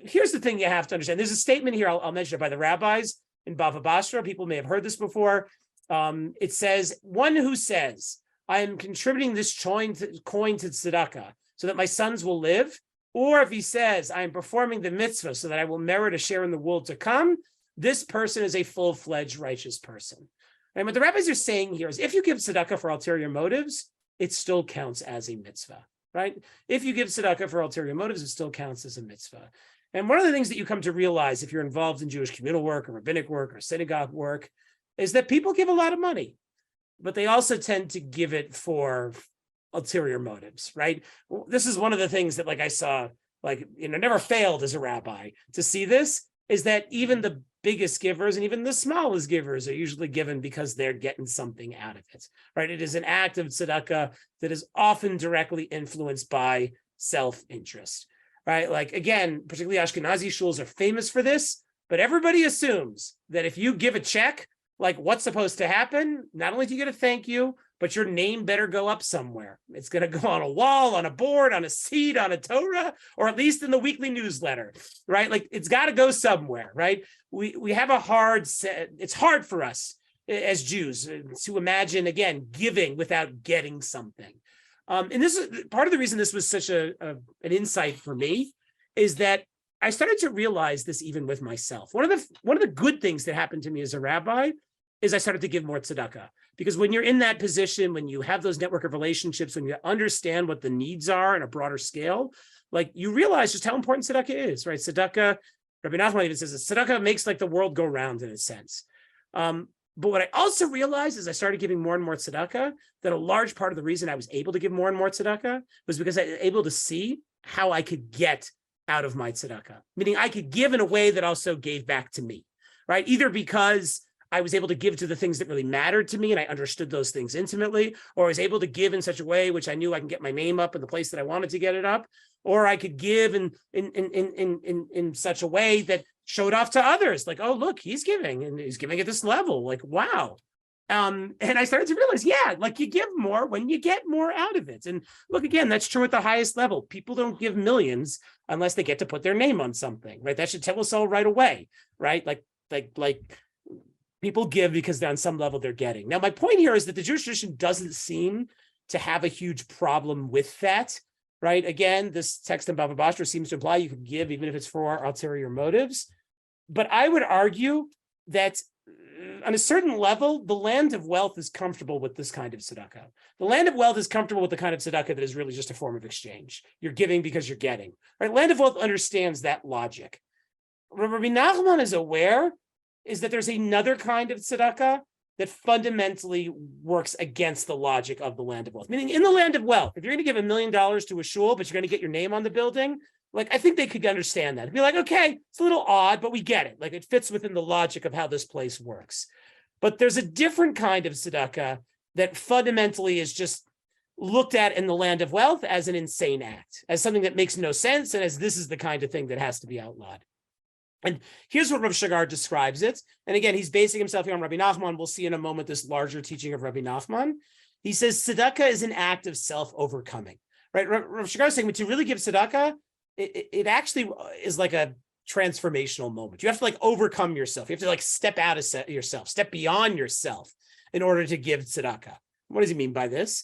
here's the thing you have to understand. There's a statement here, I'll mention it, by the rabbis in Bava Basra. People may have heard this before. It says, one who says, I am contributing this coin to tzedakah so that my sons will live, or if he says, I am performing the mitzvah so that I will merit a share in the world to come, this person is a full-fledged righteous person. And what the rabbis are saying here is, if you give tzedakah for ulterior motives, it still counts as a mitzvah, right? If you give tzedakah for ulterior motives, it still counts as a mitzvah. And one of the things that you come to realize if you're involved in Jewish communal work or rabbinic work or synagogue work is that people give a lot of money, but they also tend to give it for ulterior motives, right? This is one of the things that I saw, never failed as a rabbi to see this, is that even the biggest givers and even the smallest givers are usually given because they're getting something out of it, right? It is an act of tzedakah that is often directly influenced by self-interest, right? Again, particularly Ashkenazi shuls are famous for this, but everybody assumes that if you give a check, what's supposed to happen? Not only do you get a thank you, but your name better go up somewhere. It's going to go on a wall, on a board, on a seat, on a Torah, or at least in the weekly newsletter, right? It's got to go somewhere, right? We have it's hard for us as Jews to imagine, again, giving without getting something. And this is part of the reason this was such an insight for me, is that I started to realize this even with myself. One of the good things that happened to me as a rabbi is I started to give more tzedakah. Because when you're in that position, when you have those network of relationships, when you understand what the needs are on a broader scale, you realize just how important tzedakah is, right? Tzedakah, Rabbi Nachman even says that tzedakah makes the world go round in a sense. But what I also realized as I started giving more and more tzedakah, that a large part of the reason I was able to give more and more tzedakah was because I was able to see how I could get out of my tzedakah, meaning I could give in a way that also gave back to me, right? Either because I was able to give to the things that really mattered to me, and I understood those things intimately, or I was able to give in such a way which I knew I can get my name up in the place that I wanted to get it up, or I could give in such a way that showed off to others, like, oh, look, he's giving, and he's giving at this level, like, wow. And I started to realize, yeah, like you give more when you get more out of it. And look, again, that's true at the highest level. People don't give millions unless they get to put their name on something, right? That should tell us all right away, right? Like people give because on some level they're getting. Now, my point here is that the Jewish tradition doesn't seem to have a huge problem with that, right? Again, this text in Bava Basra seems to imply you can give even if it's for ulterior motives. But I would argue that on a certain level, the land of wealth is comfortable with this kind of tzedakah. The land of wealth is comfortable with the kind of tzedakah that is really just a form of exchange. You're giving because you're getting. Right? Land of wealth understands that logic. What Rabbi Nachman is aware is that there's another kind of tzedakah that fundamentally works against the logic of the land of wealth. Meaning, in the land of wealth, if you're going to give $1 million to a shul, but you're going to get your name on the building, like, I think they could understand that. It'd be like, okay, it's a little odd, but we get it. Like, it fits within the logic of how this place works. But there's a different kind of tzedakah that fundamentally is just looked at in the land of wealth as an insane act, as something that makes no sense, and as this is the kind of thing that has to be outlawed. And here's what Rav Shagar describes it. And again, he's basing himself here on Rabbi Nachman. We'll see in a moment this larger teaching of Rabbi Nachman. He says tzedakah is an act of self-overcoming. Right? Rav Shagar is saying, to really give tzedakah, it actually is like a transformational moment. You have to like overcome yourself. You have to like step out of yourself, step beyond yourself in order to give tzedakah. What does he mean by this?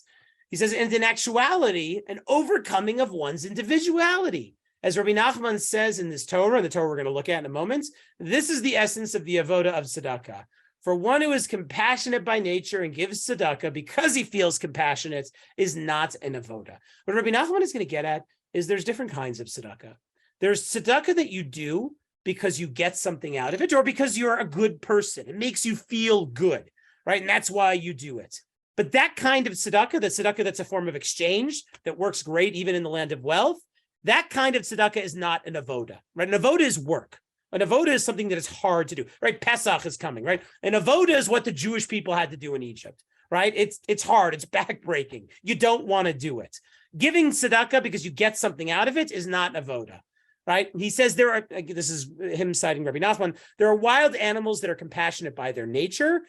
He says, and in actuality, an overcoming of one's individuality. As Rabbi Nachman says in this Torah, the Torah we're going to look at in a moment, this is the essence of the avoda of tzedakah. For one who is compassionate by nature and gives tzedakah because he feels compassionate is not an avoda. What Rabbi Nachman is going to get at is there's different kinds of tzedakah. There's tzedakah that you do because you get something out of it or because you're a good person. It makes you feel good, right? And that's why you do it. But that kind of tzedakah, the tzedakah that's a form of exchange that works great even in the land of wealth, that kind of tzedakah is not an avoda, right? An avoda is work. An avoda is something that is hard to do, right? Pesach is coming, right? An avoda is what the Jewish people had to do in Egypt, right? It's hard, it's backbreaking. You don't want to do it. Giving tzedakah because you get something out of it is not avoda, right? He says this is him citing Rabbi Nachman, there are wild animals that are compassionate by their nature.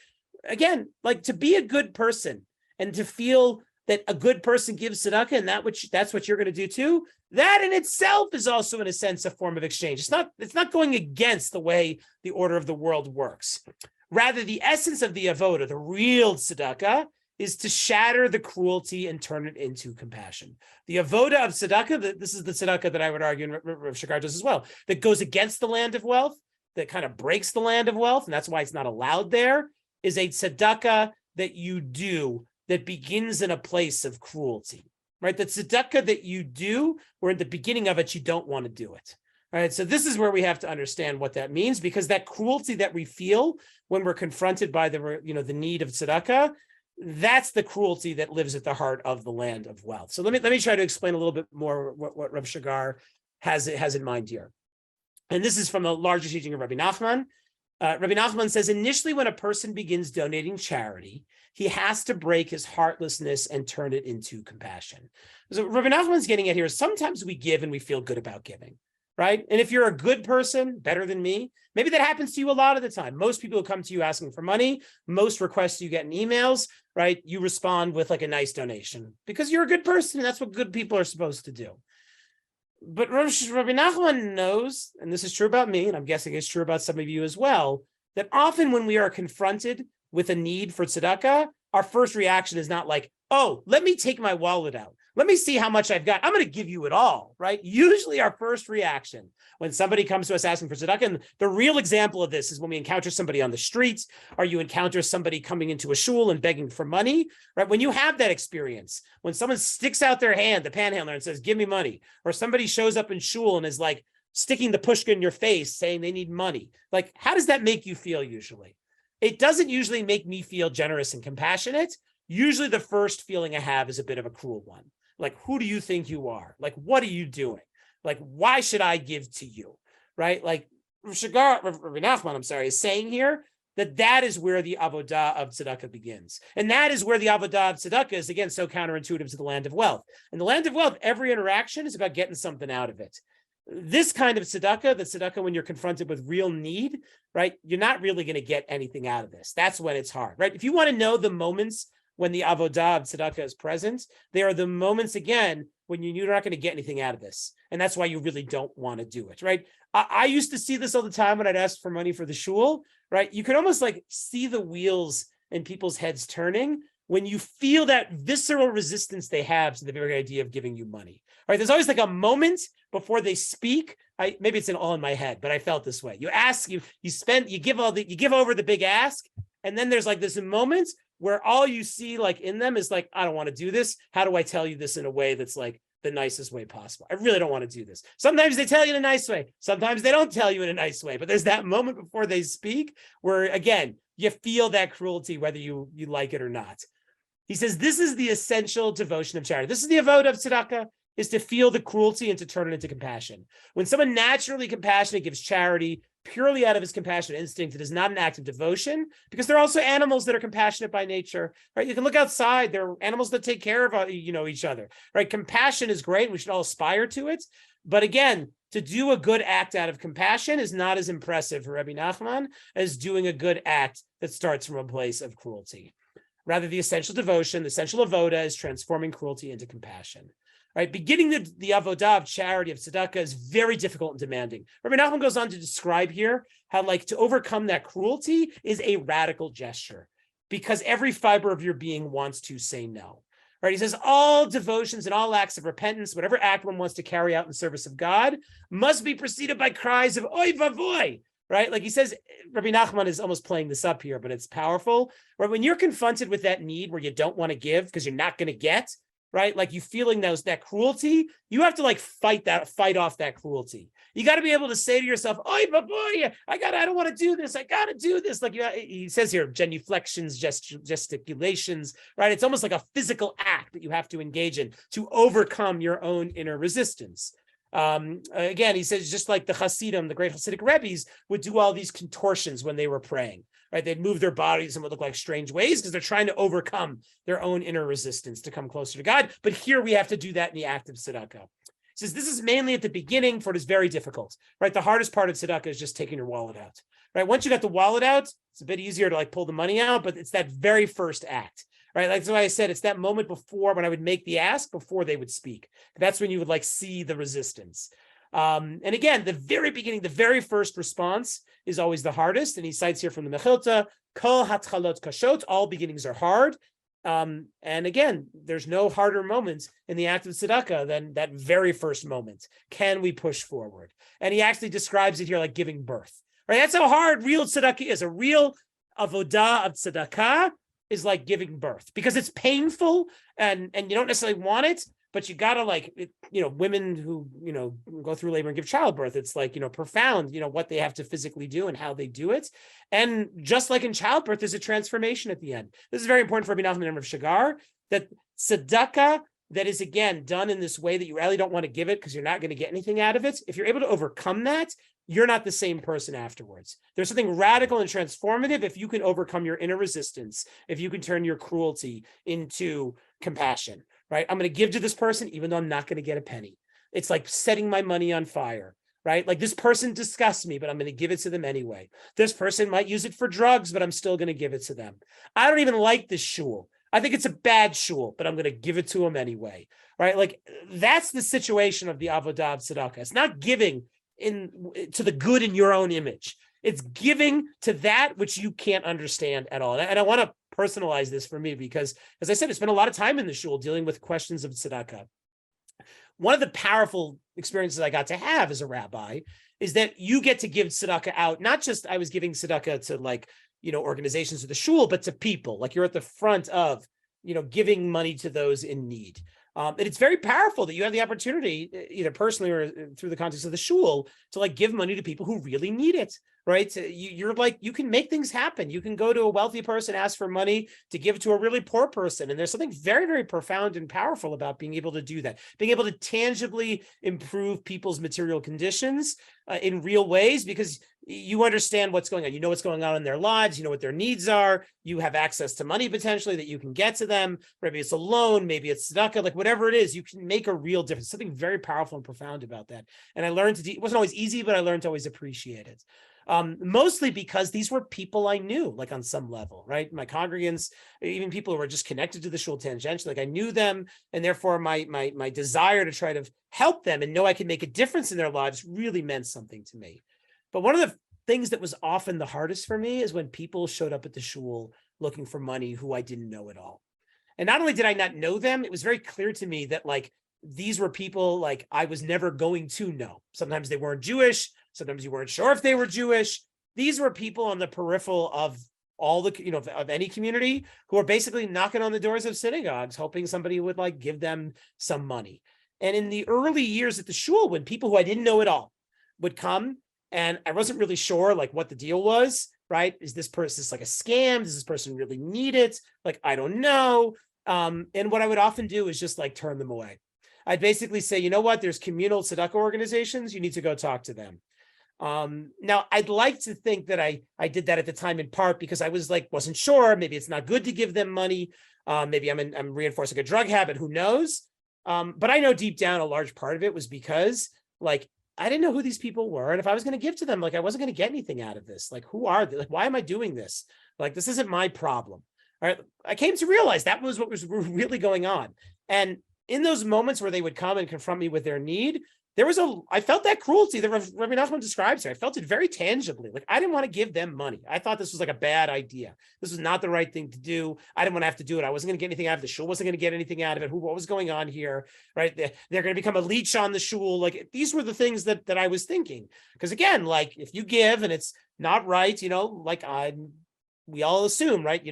Again, like to be a good person and to feel that a good person gives tzedakah and that's what you're going to do too, that in itself is also in a sense a form of exchange. It's not going against the way the order of the world works. Rather, the essence of the avoda, the real tzedakah, is to shatter the cruelty and turn it into compassion. The avoda of tzedakah, this is the tzedakah that I would argue, and Rav Shagar does as well, that goes against the land of wealth, that kind of breaks the land of wealth, and that's why it's not allowed there, is a tzedakah that you do that begins in a place of cruelty, right? The tzedakah that you do, where at the beginning of it, you don't want to do it. All right, so this is where we have to understand what that means, because that cruelty that we feel when we're confronted by the need of tzedakah, that's the cruelty that lives at the heart of the land of wealth. So let me try to explain a little bit more what Rav Shagar has in mind here. And this is from the larger teaching of Rabbi Nachman. Rabbi Nachman says, initially when a person begins donating charity, he has to break his heartlessness and turn it into compassion. So Rabbi Nachman's getting at here is sometimes we give and we feel good about giving, right? And if you're a good person, better than me, maybe that happens to you a lot of the time. Most people who come to you asking for money, most requests you get in emails, right? You respond with like a nice donation because you're a good person. And that's what good people are supposed to do. But Rabbi Nachman knows, and this is true about me, and I'm guessing it's true about some of you as well, that often when we are confronted with a need for tzedakah, our first reaction is not like, oh, let me take my wallet out. Let me see how much I've got. I'm going to give you it all, right? Usually our first reaction when somebody comes to us asking for tzedakah, and the real example of this is when we encounter somebody on the streets, or you encounter somebody coming into a shul and begging for money, right? When you have that experience, when someone sticks out their hand, the panhandler, and says, give me money, or somebody shows up in shul and is like sticking the pushka in your face saying they need money, like, how does that make you feel usually? It doesn't usually make me feel generous and compassionate. Usually the first feeling I have is a bit of a cruel one. Like, who do you think you are? Like, what are you doing? Like, why should I give to you? Right? Like Rabbi Nachman, is saying here, that is where the avodah of tzedakah begins. And that is where the avodah of tzedakah is, again, so counterintuitive to the land of wealth. In the land of wealth, every interaction is about getting something out of it. This kind of tzedakah, the tzedakah when you're confronted with real need, right? You're not really going to get anything out of this. That's when it's hard, right? If you want to know the moments when the avodah of tzedakah is present, they are the moments, again, when you're not going to get anything out of this. And that's why you really don't want to do it, right? I used to see this all the time when I'd ask for money for the shul, right? You could almost like see the wheels in people's heads turning when you feel that visceral resistance they have to the very idea of giving you money, right? There's always like a moment before they speak. Maybe it's all in my head, but I felt this way. You ask, you give over the big ask, and then there's like this moment where all you see like in them is like, I don't want to do this. How do I tell you this in a way that's like the nicest way possible? I really don't want to do this. Sometimes they tell you in a nice way. Sometimes they don't tell you in a nice way, but there's that moment before they speak where, again, you feel that cruelty, whether you like it or not. He says, this is the essential devotion of charity. This is the avodah of tzedakah, is to feel the cruelty and to turn it into compassion. When someone naturally compassionate gives charity purely out of his compassionate instinct, it is not an act of devotion, because there are also animals that are compassionate by nature, right? You can look outside. There are animals that take care of, each other, right? Compassion is great. We should all aspire to it. But again, to do a good act out of compassion is not as impressive for Rabbi Nachman as doing a good act that starts from a place of cruelty. Rather, the essential devotion, the essential avoda, is transforming cruelty into compassion. Right, beginning the avodah of charity of tzedakah is very difficult and demanding. Rabbi Nachman goes on to describe here how, like, to overcome that cruelty is a radical gesture, because every fiber of your being wants to say no. Right, he says all devotions and all acts of repentance, whatever act one wants to carry out in service of God, must be preceded by cries of oy vavoy. Right, like he says, Rabbi Nachman is almost playing this up here, but it's powerful. Right, when you're confronted with that need where you don't want to give because you're not going to get, right? Like you feeling that cruelty, you have to like fight off that cruelty. You got to be able to say to yourself, "Oy, but boy, I don't want to do this. I got to do this." Like he says here, genuflections, gesticulations, right? It's almost like a physical act that you have to engage in to overcome your own inner resistance. Again, he says, just like the Hasidim, the great Hasidic Rebbes, would do all these contortions when they were praying. Right, they'd move their bodies and would look like strange ways because they're trying to overcome their own inner resistance to come closer to God. But here we have to do that in the act of tzedakah. He says this is mainly at the beginning, for it is very difficult. Right, the hardest part of tzedakah is just taking your wallet out. Right, once you got the wallet out, it's a bit easier to like pull the money out, but it's that very first act. Right, like that's why I said it's that moment before when I would make the ask before they would speak. That's when you would like see the resistance. And again, the very beginning, the very first response is always the hardest. And he cites here from the Mechilta, Kol hatchalot kashot, all beginnings are hard. And again, there's no harder moment in the act of tzedakah than that very first moment. Can we push forward? And he actually describes it here like giving birth. Right? That's how hard real tzedakah is. A real avodah of tzedakah is like giving birth because it's painful and you don't necessarily want it. But you gotta women who, go through labor and give childbirth, it's like, profound, what they have to physically do and how they do it. And just like in childbirth, there's a transformation at the end. This is very important for Rabbi Nachman and Rav Shagar, that tzedakah that is, again, done in this way that you really don't want to give it because you're not going to get anything out of it. If you're able to overcome that, you're not the same person afterwards. There's something radical and transformative if you can overcome your inner resistance, if you can turn your cruelty into compassion. Right? I'm going to give to this person, even though I'm not going to get a penny. It's like setting my money on fire, right? Like this person disgusts me, but I'm going to give it to them anyway. This person might use it for drugs, but I'm still going to give it to them. I don't even like this shul. I think it's a bad shul, but I'm going to give it to them anyway, right? Like that's the situation of the avodah of tzedakah. It's not giving to the good in your own image. It's giving to that which you can't understand at all. And I want to personalize this for me because, as I said, I spent a lot of time in the shul dealing with questions of tzedakah. One of the powerful experiences I got to have as a rabbi is that you get to give tzedakah out. Not just I was giving tzedakah to organizations of the shul, but to people. Like you're at the front of, giving money to those in need. And it's very powerful that you have the opportunity, either personally or through the context of the shul, to like give money to people who really need it. right? You're like, you can make things happen. You can go to a wealthy person, ask for money to give to a really poor person. And there's something very, very profound and powerful about being able to do that, being able to tangibly improve people's material conditions in real ways, because you understand what's going on. You know what's going on in their lives. You know what their needs are. You have access to money potentially that you can get to them. Maybe it's a loan, maybe it's tzedakah, like whatever it is, you can make a real difference. Something very powerful and profound about that. And I learned it wasn't always easy, but I learned to always appreciate it. Mostly because these were people I knew, like on some level, right? My congregants, even people who were just connected to the shul tangentially, like I knew them, and therefore my desire to try to help them and know I could make a difference in their lives really meant something to me. But one of the things that was often the hardest for me is when people showed up at the shul looking for money who I didn't know at all. And not only did I not know them, it was very clear to me that like these were people like I was never going to know. Sometimes they weren't Jewish. Sometimes you weren't sure if they were Jewish. These were people on the peripheral of all the, of any community who are basically knocking on the doors of synagogues, hoping somebody would like give them some money. And in the early years at the shul, when people who I didn't know at all would come, and I wasn't really sure like what the deal was, right? Is this like a scam? Does this person really need it? Like, I don't know. And what I would often do is just like turn them away. I'd basically say, you know what? There's communal tzedakah organizations. You need to go talk to them. Now I'd like to think that I did that at the time in part because I was like, wasn't sure. Maybe it's not good to give them money. Maybe I'm reinforcing a drug habit. Who knows? But I know deep down a large part of it was because like I didn't know who these people were, and if I was going to give to them, like I wasn't going to get anything out of this. Like, who are they? Like, why am I doing this? Like, this isn't my problem. All right. I came to realize that was what was really going on. And in those moments where they would come and confront me with their need, I felt that cruelty that Rabbi Nachman describes here. I felt it very tangibly. Like I didn't want to give them money. I thought this was like a bad idea. This was not the right thing to do. I didn't want to have to do it. I wasn't going to get anything out of the shul. Wasn't going to get anything out of it. What was going on here? Right? They're going to become a leech on the shul. Like these were the things that I was thinking. Because again, like if you give and it's not right, we all assume, right?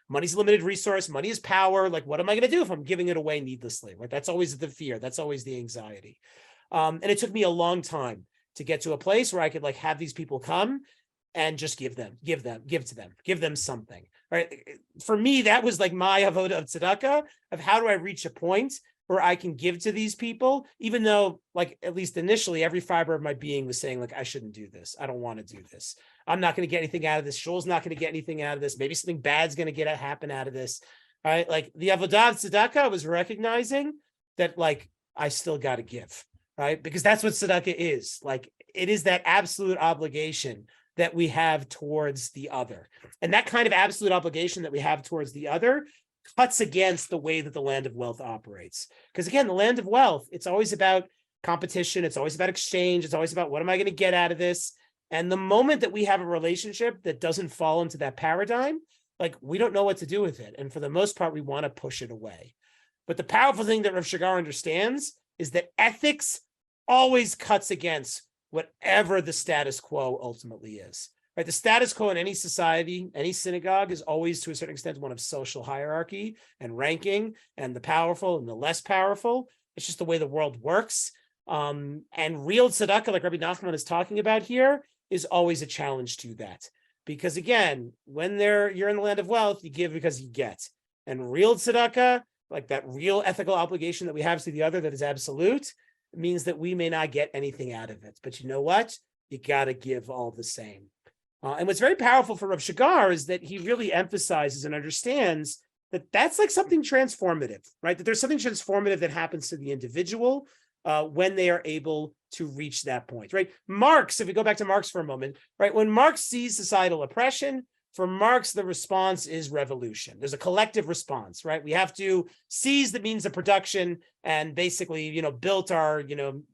Money's a limited resource. Money is power. Like, what am I going to do if I'm giving it away needlessly? Right? That's always the fear. That's always the anxiety. And it took me a long time to get to a place where I could like have these people come and just give them something. Right? For me, that was like my avoda of tzedakah of how do I reach a point where I can give to these people, even though like, at least initially, every fiber of my being was saying like, I shouldn't do this. I don't want to do this. I'm not going to get anything out of this. Shul's not going to get anything out of this. Maybe something bad's going to happen out of this. Right? Like the avodah of tzedakah was recognizing that like, I still got to give. Right? Because that's what tzedakah is. Like it is that absolute obligation that we have towards the other. And that kind of absolute obligation that we have towards the other cuts against the way that the land of wealth operates. Because again, the land of wealth, it's always about competition. It's always about exchange. It's always about what am I going to get out of this? And the moment that we have a relationship that doesn't fall into that paradigm, like we don't know what to do with it. And for the most part, we want to push it away. But the powerful thing that Rav Shagar understands is that ethics always cuts against whatever the status quo ultimately is. Right? The status quo in any society, any synagogue is always to a certain extent one of social hierarchy and ranking and the powerful and the less powerful. It's just the way the world works. And real tzedakah, like Rabbi Nachman is talking about here, is always a challenge to that. Because again, when you're in the land of wealth, you give because you get. And real tzedakah, like that real ethical obligation that we have to the other that is absolute, means that we may not get anything out of it. But you know what? You got to give all the same. And what's very powerful for Rav Shagar is that he really emphasizes and understands that that's like something transformative, right? That there's something transformative that happens to the individual when they are able to reach that point, right? Marx, if we go back to Marx for a moment, right? When Marx sees societal oppression, for Marx, the response is revolution. There's a collective response, right? We have to seize the means of production and basically, build our,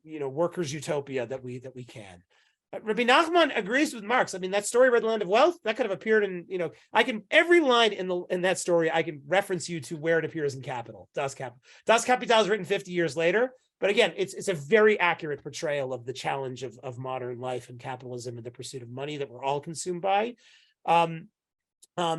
workers' utopia that we can. Rabbi Nachman agrees with Marx. I mean, that story about the land of wealth, that could have appeared in, every line in that story, I can reference you to where it appears in Capital, Das Kapital. Das Kapital is written 50 years later. But again, it's a very accurate portrayal of the challenge of modern life and capitalism and the pursuit of money that we're all consumed by. So I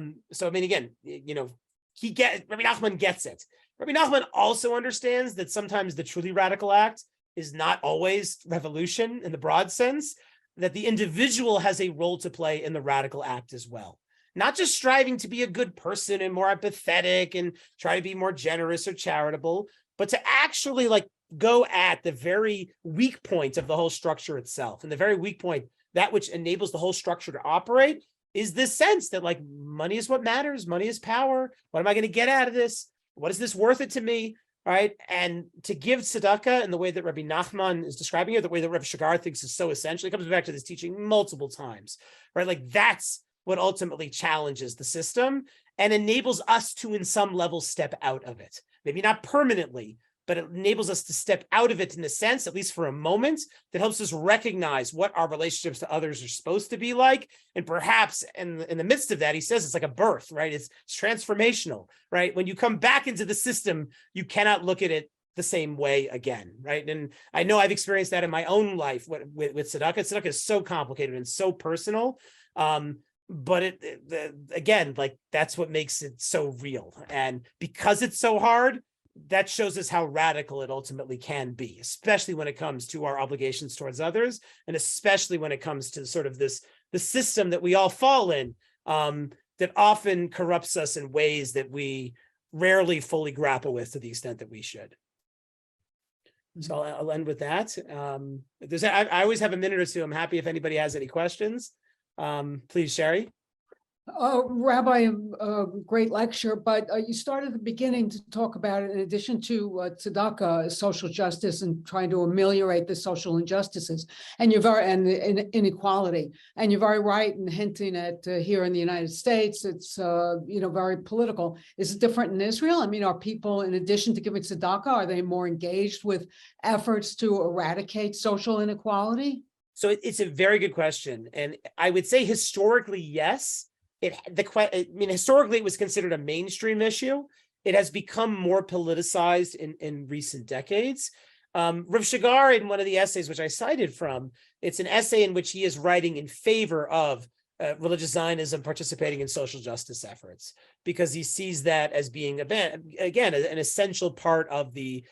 mean, again, Rabbi Nachman gets it. Rabbi Nachman also understands that sometimes the truly radical act is not always revolution in the broad sense. that the individual has a role to play in the radical act as well. Not just striving to be a good person and more empathetic and try to be more generous or charitable, but to actually like go at the very weak point of the whole structure itself. And the very weak point, that which enables the whole structure to operate, is this sense that like money is what matters, money is power. What am I going to get out of this? What is this worth it to me? Right. And to give tzedakah in the way that Rabbi Nachman is describing it, the way that Rav Shagar thinks is so essential, it comes back to this teaching multiple times, right? Like that's what ultimately challenges the system and enables us to, in some level, step out of it. Maybe not permanently, but it enables us to step out of it in a sense, at least for a moment, that helps us recognize what our relationships to others are supposed to be like. And perhaps in the midst of that, he says it's like a birth, right? It's transformational, right? When you come back into the system, you cannot look at it the same way again, right? And I know I've experienced that in my own life with tzedakah. Tzedakah is so complicated and so personal. But again, like that's what makes it so real. And because it's so hard, that shows us how radical it ultimately can be, especially when it comes to our obligations towards others, and especially when it comes to sort of the system that we all fall in, that often corrupts us in ways that we rarely fully grapple with to the extent that we should. So I'll end with that. I always have a minute or two. I'm happy if anybody has any questions. Please, Sherry. Rabbi, great lecture, but you started at the beginning to talk about it in addition to tzedakah, social justice, and trying to ameliorate the social injustices, and inequality. And you're very right in hinting at here in the United States, it's very political. Is it different in Israel? I mean, are people, in addition to giving tzedakah, are they more engaged with efforts to eradicate social inequality? So it's a very good question, and I would say historically, yes. Historically, it was considered a mainstream issue. It has become more politicized in recent decades. Rav Shagar, in one of the essays which I cited from, it's an essay in which he is writing in favor of religious Zionism participating in social justice efforts, because he sees that as being, again, an essential part of the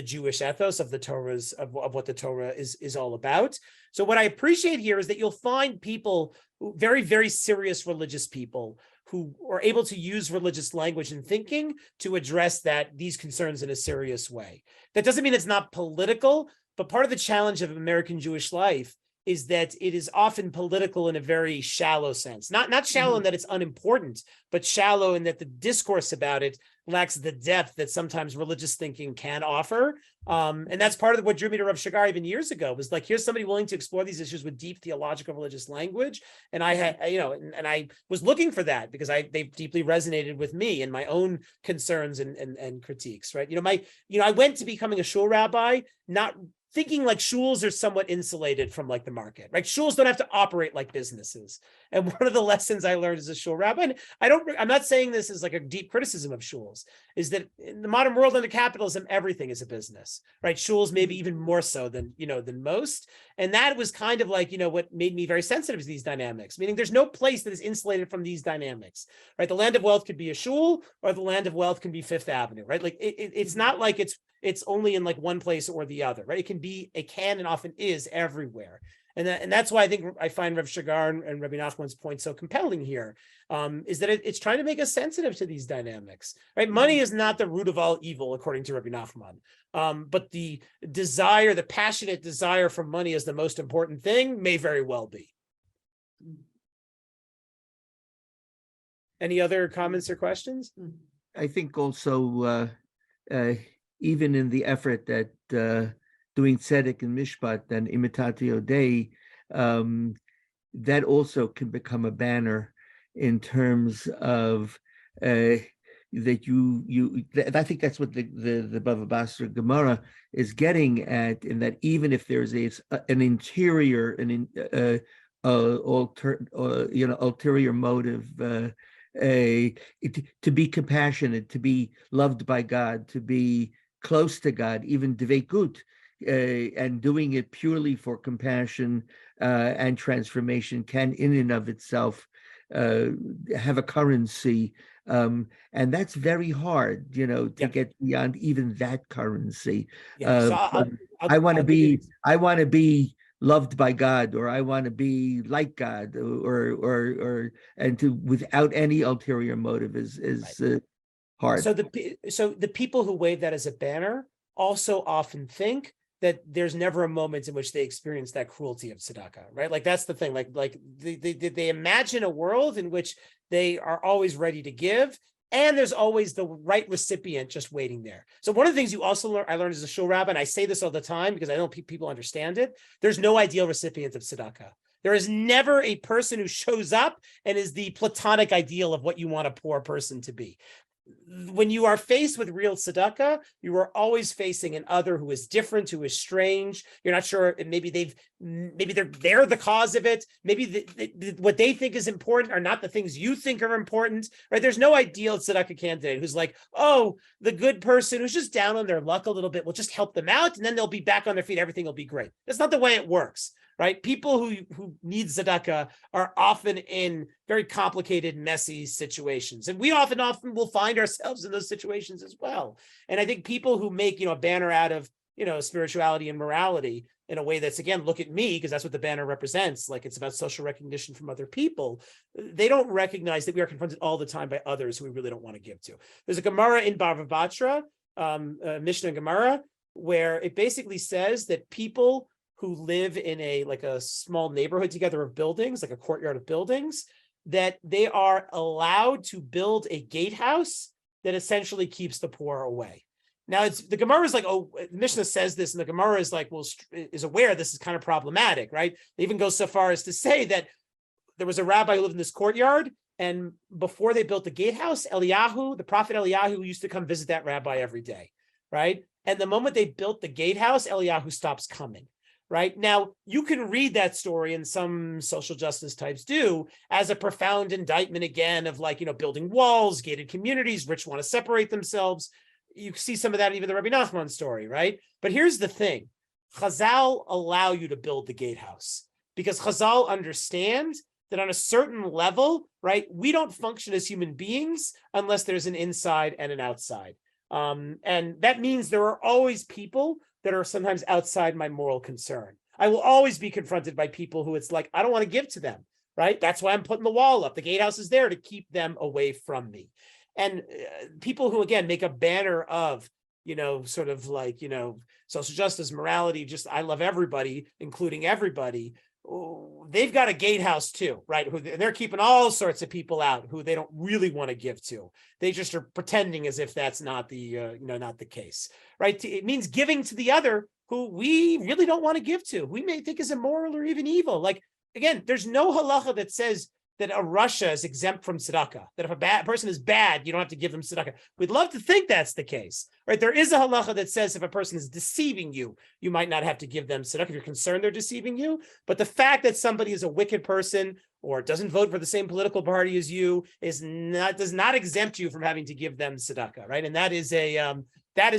Jewish ethos, of the Torah's, of what the Torah is all about. So what I appreciate here is that you'll find people, very, very serious religious people, who are able to use religious language and thinking to address these concerns in a serious way. That doesn't mean it's not political, but part of the challenge of American Jewish life is that it is often political in a very shallow sense. Not shallow in that it's unimportant, but shallow in that the discourse about it lacks the depth that sometimes religious thinking can offer. And that's part of what drew me to Rav Shagar even years ago, was like, here's somebody willing to explore these issues with deep theological religious language. And I had, and I was looking for that because they deeply resonated with me and my own concerns and critiques, right? I went to becoming a shul rabbi, not thinking like shuls are somewhat insulated from like the market, right? Shuls don't have to operate like businesses. And one of the lessons I learned as a shul rabbi, and I'm not saying this as like a deep criticism of shuls, is that in the modern world under capitalism, everything is a business, right? Shuls maybe even more so than most. And that was kind of like, what made me very sensitive to these dynamics, meaning there's no place that is insulated from these dynamics, right? The land of wealth could be a shul, or the land of wealth can be Fifth Avenue, right? Like it's not like it's only in like one place or the other, right? It can and often is everywhere. And that's why I find Rav Shagar and Rabbi Nachman's point so compelling here, is that it's trying to make us sensitive to these dynamics, right? Money is not the root of all evil, according to Rabbi Nachman. But the passionate desire for money as the most important thing may very well be. Any other comments or questions? I think also, even in the effort that doing tzedek and mishpat and imitatio Dei, that also can become a banner in terms of that I think that's what the Bava Basra Gemara is getting at, in that even if there's an interior, ulterior motive, to be compassionate, to be loved by God, to be close to God, even dveikut, and doing it purely for compassion and transformation can in and of itself have a currency. And that's very hard, to get beyond even that currency. I want to be loved by God, or I want to be like God, or and to without any ulterior motive is hard. So the people who wave that as a banner also often think that there's never a moment in which they experience that cruelty of tzedakah, right? Like that's the thing. Like they imagine a world in which they are always ready to give, and there's always the right recipient just waiting there. So one of the things you also learn, I learned as a shul rabbi, and I say this all the time because I don't think people understand it. There's no ideal recipient of tzedakah. There is never a person who shows up and is the platonic ideal of what you want a poor person to be. When you are faced with real tzedakah, you are always facing an other who is different, who is strange. You're not sure. Maybe they're the cause of it. Maybe what they think is important are not the things you think are important. Right? There's no ideal tzedakah candidate who's like, oh, the good person who's just down on their luck a little bit. We'll just help them out, and then they'll be back on their feet. Everything will be great. That's not the way it works. Right? People who need tzedakah are often in very complicated, messy situations. And we often will find ourselves in those situations as well. And I think people who make, a banner out of, spirituality and morality in a way that's, again, look at me, because that's what the banner represents. Like it's about social recognition from other people. They don't recognize that we are confronted all the time by others who we really don't want to give to. There's a Gemara in Bava Batra, Mishnah Gemara, where it basically says that people who live in a small neighborhood together of buildings, like a courtyard of buildings, that they are allowed to build a gatehouse that essentially keeps the poor away. Now, the Gemara is like, oh, Mishnah says this, and the Gemara is like, well, is aware this is kind of problematic, right? They even go so far as to say that there was a rabbi who lived in this courtyard, and before they built the gatehouse, Eliyahu, the prophet Eliyahu, used to come visit that rabbi every day, right? And the moment they built the gatehouse, Eliyahu stops coming. Right now, you can read that story, and some social justice types do, as a profound indictment again of building walls, gated communities, rich want to separate themselves. You see some of that in even the Rabbi Nachman story, right? But here's the thing. Chazal allow you to build the gatehouse because Chazal understand that on a certain level, right, we don't function as human beings unless there's an inside and an outside. And that means there are always people that are sometimes outside my moral concern. I will always be confronted by people who it's like, I don't want to give to them, right? That's why I'm putting the wall up. The gatehouse is there to keep them away from me. And people who, again, make a banner of, social justice, morality, just I love everybody, including everybody. They've got a gatehouse too, right? They're keeping all sorts of people out who they don't really want to give to. They just are pretending as if that's not the, not the case, right? It means giving to the other who we really don't want to give to. We may think is immoral or even evil. Like, again, there's no halacha that says that a Russia is exempt from tzedakah, that if a bad person is bad, you don't have to give them tzedakah. We'd love to think that's the case, right? There is a halacha that says if a person is deceiving you, you might not have to give them tzedakah if you're concerned they're deceiving you. But the fact that somebody is a wicked person or doesn't vote for the same political party as you does not exempt you from having to give them tzedakah, right? And that is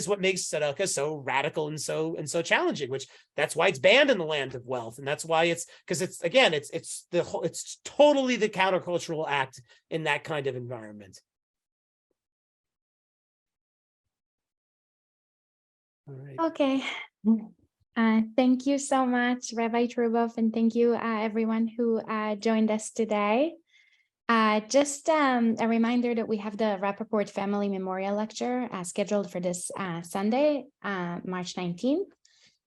what makes tzedakah so radical and so challenging, which that's why it's banned in the land of wealth. And that's why it's totally the countercultural act in that kind of environment. All right. Okay. Thank you so much, Rabbi Truboff, and thank you everyone who joined us today. Just a reminder that we have the Rappaport Family Memorial Lecture scheduled for this Sunday, March 19th.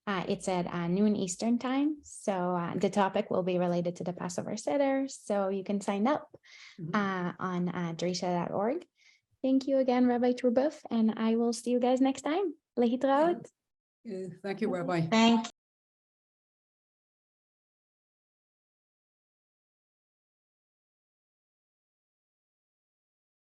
It's at noon Eastern time. So the topic will be related to the Passover Seder. So you can sign up on drisha.org. Thank you again, Rabbi Truboff, and I will see you guys next time. Lehitraot. Thank you, Rabbi. Thank you.